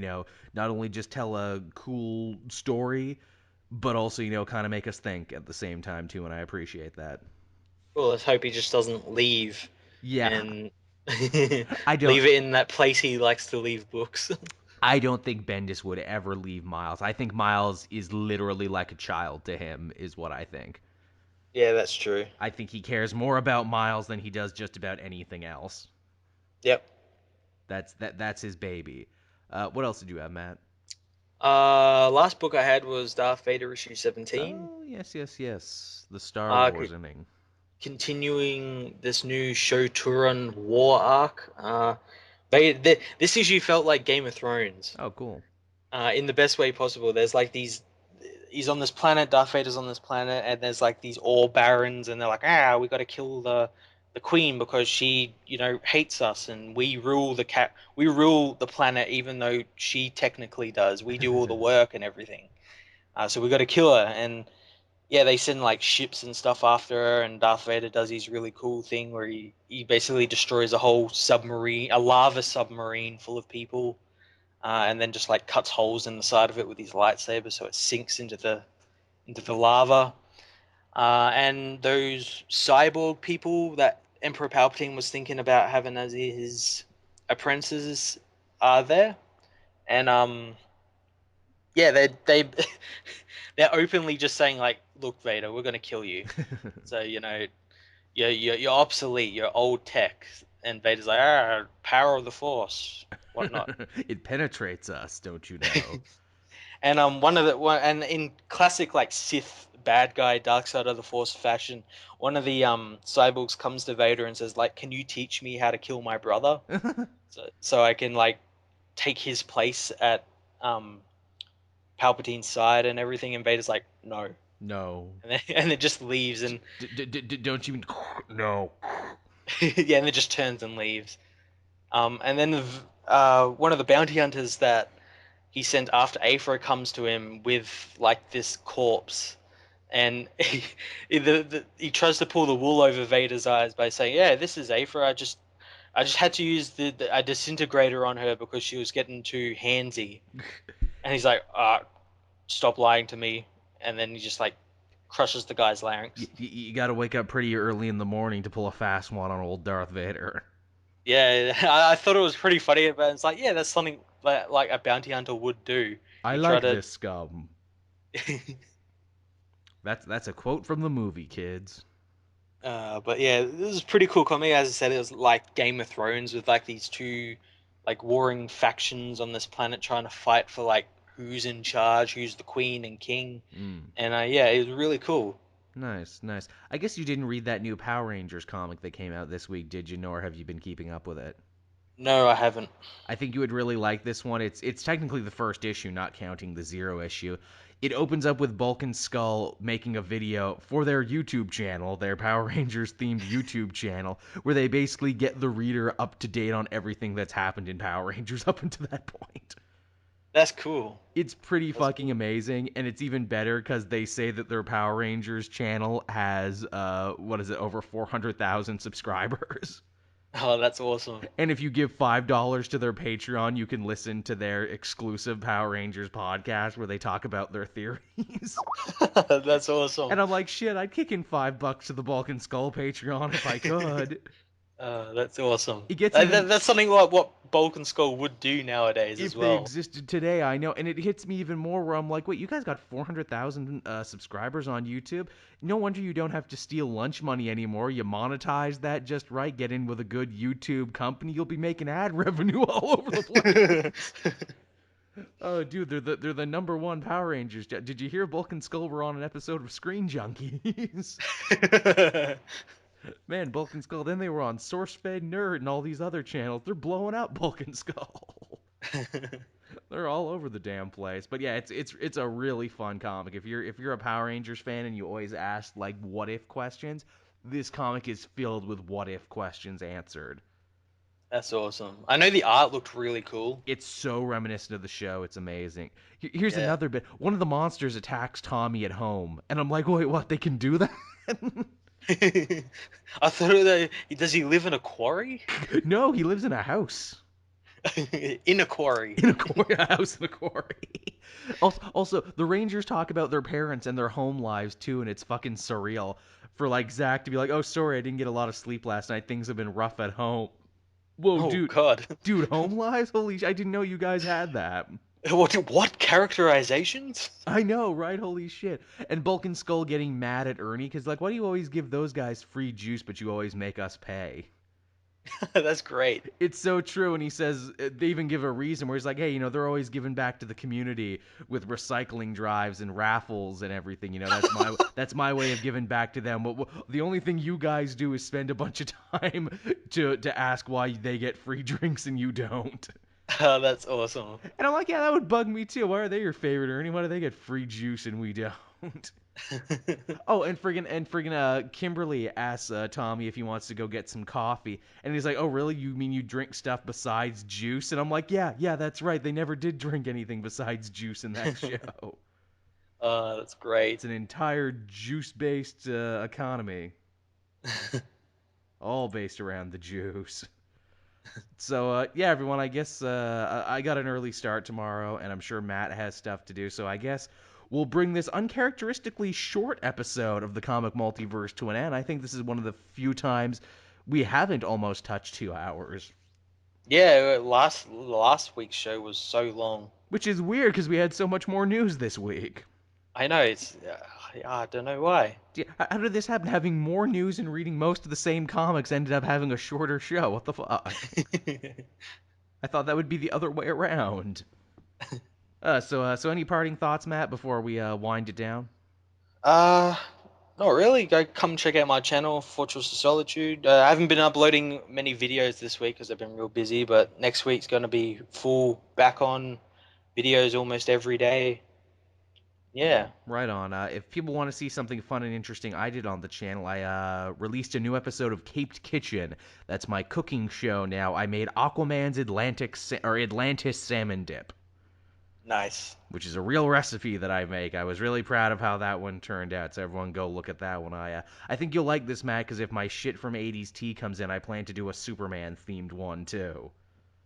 [SPEAKER 1] not only just tell a cool story, but also, kind of make us think at the same time too, and I appreciate that.
[SPEAKER 2] Well, let's hope he just doesn't leave
[SPEAKER 1] Yeah,
[SPEAKER 2] and
[SPEAKER 1] I don't
[SPEAKER 2] leave it in that place he likes to leave books.
[SPEAKER 1] I don't think Bendis would ever leave Miles. I think Miles is literally like a child to him, is what I think.
[SPEAKER 2] Yeah, that's true.
[SPEAKER 1] I think he cares more about Miles than he does just about anything else.
[SPEAKER 2] Yep.
[SPEAKER 1] That's his baby. What else did you have, Matt?
[SPEAKER 2] Last book I had was Darth Vader issue 17.
[SPEAKER 1] Oh, yes, yes, yes. The Star
[SPEAKER 2] Uh,
[SPEAKER 1] Wars inning.
[SPEAKER 2] Continuing this new Shotoran War arc. This issue felt like Game of Thrones.
[SPEAKER 1] Oh, cool.
[SPEAKER 2] In the best way possible. There's like these. He's on this planet. Darth Vader's on this planet, and there's like these ore barons, and they're like, we got to kill the queen because she, hates us, and we rule the planet, even though she technically does. We do all the work and everything. So we got to kill her, and yeah, they send like ships and stuff after her, and Darth Vader does his really cool thing where he basically destroys a whole submarine, a lava submarine full of people, and then just like cuts holes in the side of it with his lightsaber so it sinks into the lava. And those cyborg people that Emperor Palpatine was thinking about having as his apprentices are there, and yeah, they're openly just saying like, "Look, Vader, we're gonna kill you." So you're obsolete, you're old tech, and Vader's like, power of the Force, whatnot.
[SPEAKER 1] It penetrates us, don't you know?
[SPEAKER 2] And and in classic like Sith bad guy dark side of the Force fashion, one of the cyborgs comes to Vader and says like, "Can you teach me how to kill my brother, so I can like take his place at um Palpatine's side and everything?" And Vader's like, "No,"
[SPEAKER 1] No.
[SPEAKER 2] and it just leaves, and
[SPEAKER 1] Don't you? No.
[SPEAKER 2] yeah, and it just turns and leaves. And then one of the bounty hunters that he sent after Aphra comes to him with like this corpse, and he tries to pull the wool over Vader's eyes by saying, "Yeah, this is Aphra. I just had to use a disintegrator on her because she was getting too handsy." And he's like, "Stop lying to me." And then he just like crushes the guy's larynx.
[SPEAKER 1] You got to wake up pretty early in the morning to pull a fast one on old Darth Vader.
[SPEAKER 2] Yeah, I thought it was pretty funny, but it's like, yeah, that's something that like a bounty hunter would do.
[SPEAKER 1] I
[SPEAKER 2] You try
[SPEAKER 1] like
[SPEAKER 2] to.
[SPEAKER 1] this scum. That's a quote from the movie, kids.
[SPEAKER 2] But yeah, this is pretty cool comic. As I said, it was like Game of Thrones with like these two like warring factions on this planet trying to fight for like who's in charge, who's the queen and king.
[SPEAKER 1] Mm.
[SPEAKER 2] And yeah, it was really cool.
[SPEAKER 1] Nice, nice. I guess you didn't read that new Power Rangers comic that came out this week, did you? Nor have you been keeping up with it?
[SPEAKER 2] No, I haven't.
[SPEAKER 1] I think you would really like this one. It's technically the first issue, not counting the Zero issue. It opens up with Bulk and Skull making a video for their YouTube channel, their Power Rangers themed YouTube channel, where they basically get the reader up to date on everything that's happened in Power Rangers up until that point.
[SPEAKER 2] That's cool.
[SPEAKER 1] It's pretty
[SPEAKER 2] That's
[SPEAKER 1] fucking
[SPEAKER 2] cool.
[SPEAKER 1] amazing, and it's even better because they say that their Power Rangers channel has what is it, over 400,000 subscribers.
[SPEAKER 2] Oh, that's awesome.
[SPEAKER 1] And if you give $5 to their Patreon, you can listen to their exclusive Power Rangers podcast where they talk about their theories.
[SPEAKER 2] That's awesome.
[SPEAKER 1] And I'm like, shit, I'd kick in $5 to the Bulk and Skull Patreon if I could.
[SPEAKER 2] That's awesome.
[SPEAKER 1] It gets even
[SPEAKER 2] That's something like what Bulk and Skull would do nowadays as
[SPEAKER 1] if they
[SPEAKER 2] well.
[SPEAKER 1] existed today, I know, and it hits me even more where I'm like, wait, you guys got 400,000 subscribers on YouTube? No wonder you don't have to steal lunch money anymore. You monetize that just right, get in with a good YouTube company, you'll be making ad revenue all over the place. Oh, dude, they're the number one Power Rangers. Did you hear Bulk and Skull were on an episode of Screen Junkies? Man, Bulk and Skull. Then they were on SourceFed Nerd and all these other channels. They're blowing out Bulk and Skull. They're all over the damn place. But yeah, it's a really fun comic. If you're a Power Rangers fan and you always ask like what if questions, this comic is filled with what if questions answered.
[SPEAKER 2] That's awesome. I know the art looked really cool.
[SPEAKER 1] It's so reminiscent of the show. It's amazing. Here's
[SPEAKER 2] Yeah.
[SPEAKER 1] another bit. One of the monsters attacks Tommy at home, and I'm like, wait, what? They can do that?
[SPEAKER 2] I thought that does he live in a quarry?
[SPEAKER 1] No, he lives in a house.
[SPEAKER 2] In a quarry.
[SPEAKER 1] In a quarry, a house in a quarry. Also, the Rangers talk about their parents and their home lives too, and it's fucking surreal for like Zach to be like, "Oh, sorry, I didn't get a lot of sleep last night. Things have been rough at home." Whoa,
[SPEAKER 2] Oh
[SPEAKER 1] dude,
[SPEAKER 2] God.
[SPEAKER 1] dude, home lives? Holy I didn't know you guys had that.
[SPEAKER 2] What characterizations?
[SPEAKER 1] I know, right? Holy shit. And Bulk and Skull getting mad at Ernie because like, why do you always give those guys free juice, but you always make us pay?
[SPEAKER 2] That's great.
[SPEAKER 1] It's so true, and he says they even give a reason where he's like, hey, they're always giving back to the community with recycling drives and raffles and everything. That's my way of giving back to them. But the only thing you guys do is spend a bunch of time to ask why they get free drinks and you don't.
[SPEAKER 2] That's awesome.
[SPEAKER 1] And I'm like, yeah, that would bug me too. Why are they your favorite, Ernie? Why do they get free juice and we don't? Oh, and friggin' Kimberly asks Tommy if he wants to go get some coffee, and he's like, "Oh, really? You mean you drink stuff besides juice?" And I'm like, "Yeah, that's right. They never did drink anything besides juice in that show.
[SPEAKER 2] That's great.
[SPEAKER 1] It's an entire juice-based economy, all based around the juice." So yeah, everyone. I guess I got an early start tomorrow, and I'm sure Matt has stuff to do. So I guess we'll bring this uncharacteristically short episode of the comic multiverse to an end. I think this is one of the few times we haven't almost touched 2 hours,
[SPEAKER 2] Yeah, last week's show was so long.
[SPEAKER 1] which is weird because we had so much more news this week.
[SPEAKER 2] I know it's. I don't know why.
[SPEAKER 1] How did this happen? Having more news and reading most of the same comics ended up having a shorter show. What the fuck? I thought that would be the other way around. So any parting thoughts, Matt, before we wind it down?
[SPEAKER 2] uh, Not really. Go come check out my channel, Fortress of Solitude. I haven't been uploading many videos this week because I've been real busy, but next week's going to be full back on videos almost every day. Yeah.
[SPEAKER 1] Right on. If people want to see something fun and interesting I did on the channel, I released a new episode of Caped Kitchen. That's my cooking show now. I made Aquaman's Atlantis salmon dip,
[SPEAKER 2] Nice.
[SPEAKER 1] which is a real recipe that I make. I was really proud of how that one turned out. So everyone go look at that one. I think you'll like this, Matt, because if my shit from 80s tea comes in, I plan to do a Superman themed one too.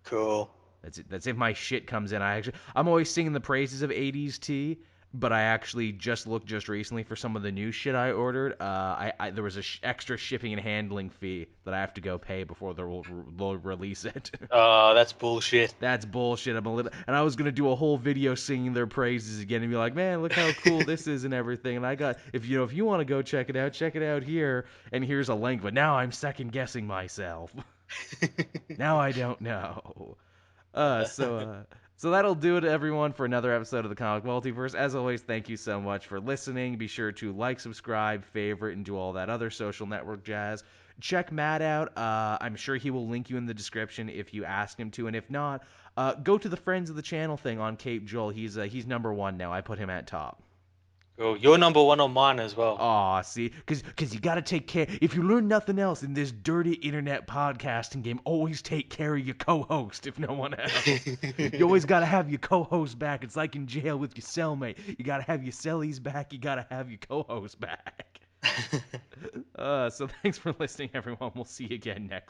[SPEAKER 2] Cool.
[SPEAKER 1] That's if my shit comes in. I'm always singing the praises of 80s tea, but I actually just looked just recently for some of the new shit I ordered. There was a extra shipping and handling fee that I have to go pay before they'll release it.
[SPEAKER 2] That's bullshit.
[SPEAKER 1] That's bullshit. And I was gonna do a whole video singing their praises again and be like, man, look how cool this is and everything. And I got if you want to go check it out here. And here's a link. But now I'm second guessing myself. Now I don't know. So that'll do it, everyone, for another episode of the Comic Multiverse. As always, thank you so much for listening. Be sure to like, subscribe, favorite, and do all that other social network jazz. Check Matt out. I'm sure he will link you in the description if you ask him to, and if not, go to the Friends of the Channel thing on Cape Joel. He's #1 now. I put him at top.
[SPEAKER 2] Cool. You're number one on mine as well.
[SPEAKER 1] Aw, see? Because you got to take care. If you learn nothing else in this dirty internet podcasting game, always take care of your co-host, if no one else. You always got to have your co-host back. It's like in jail with your cellmate. You got to have your cellies back. You got to have your co-host back. So thanks for listening, everyone. We'll see you again next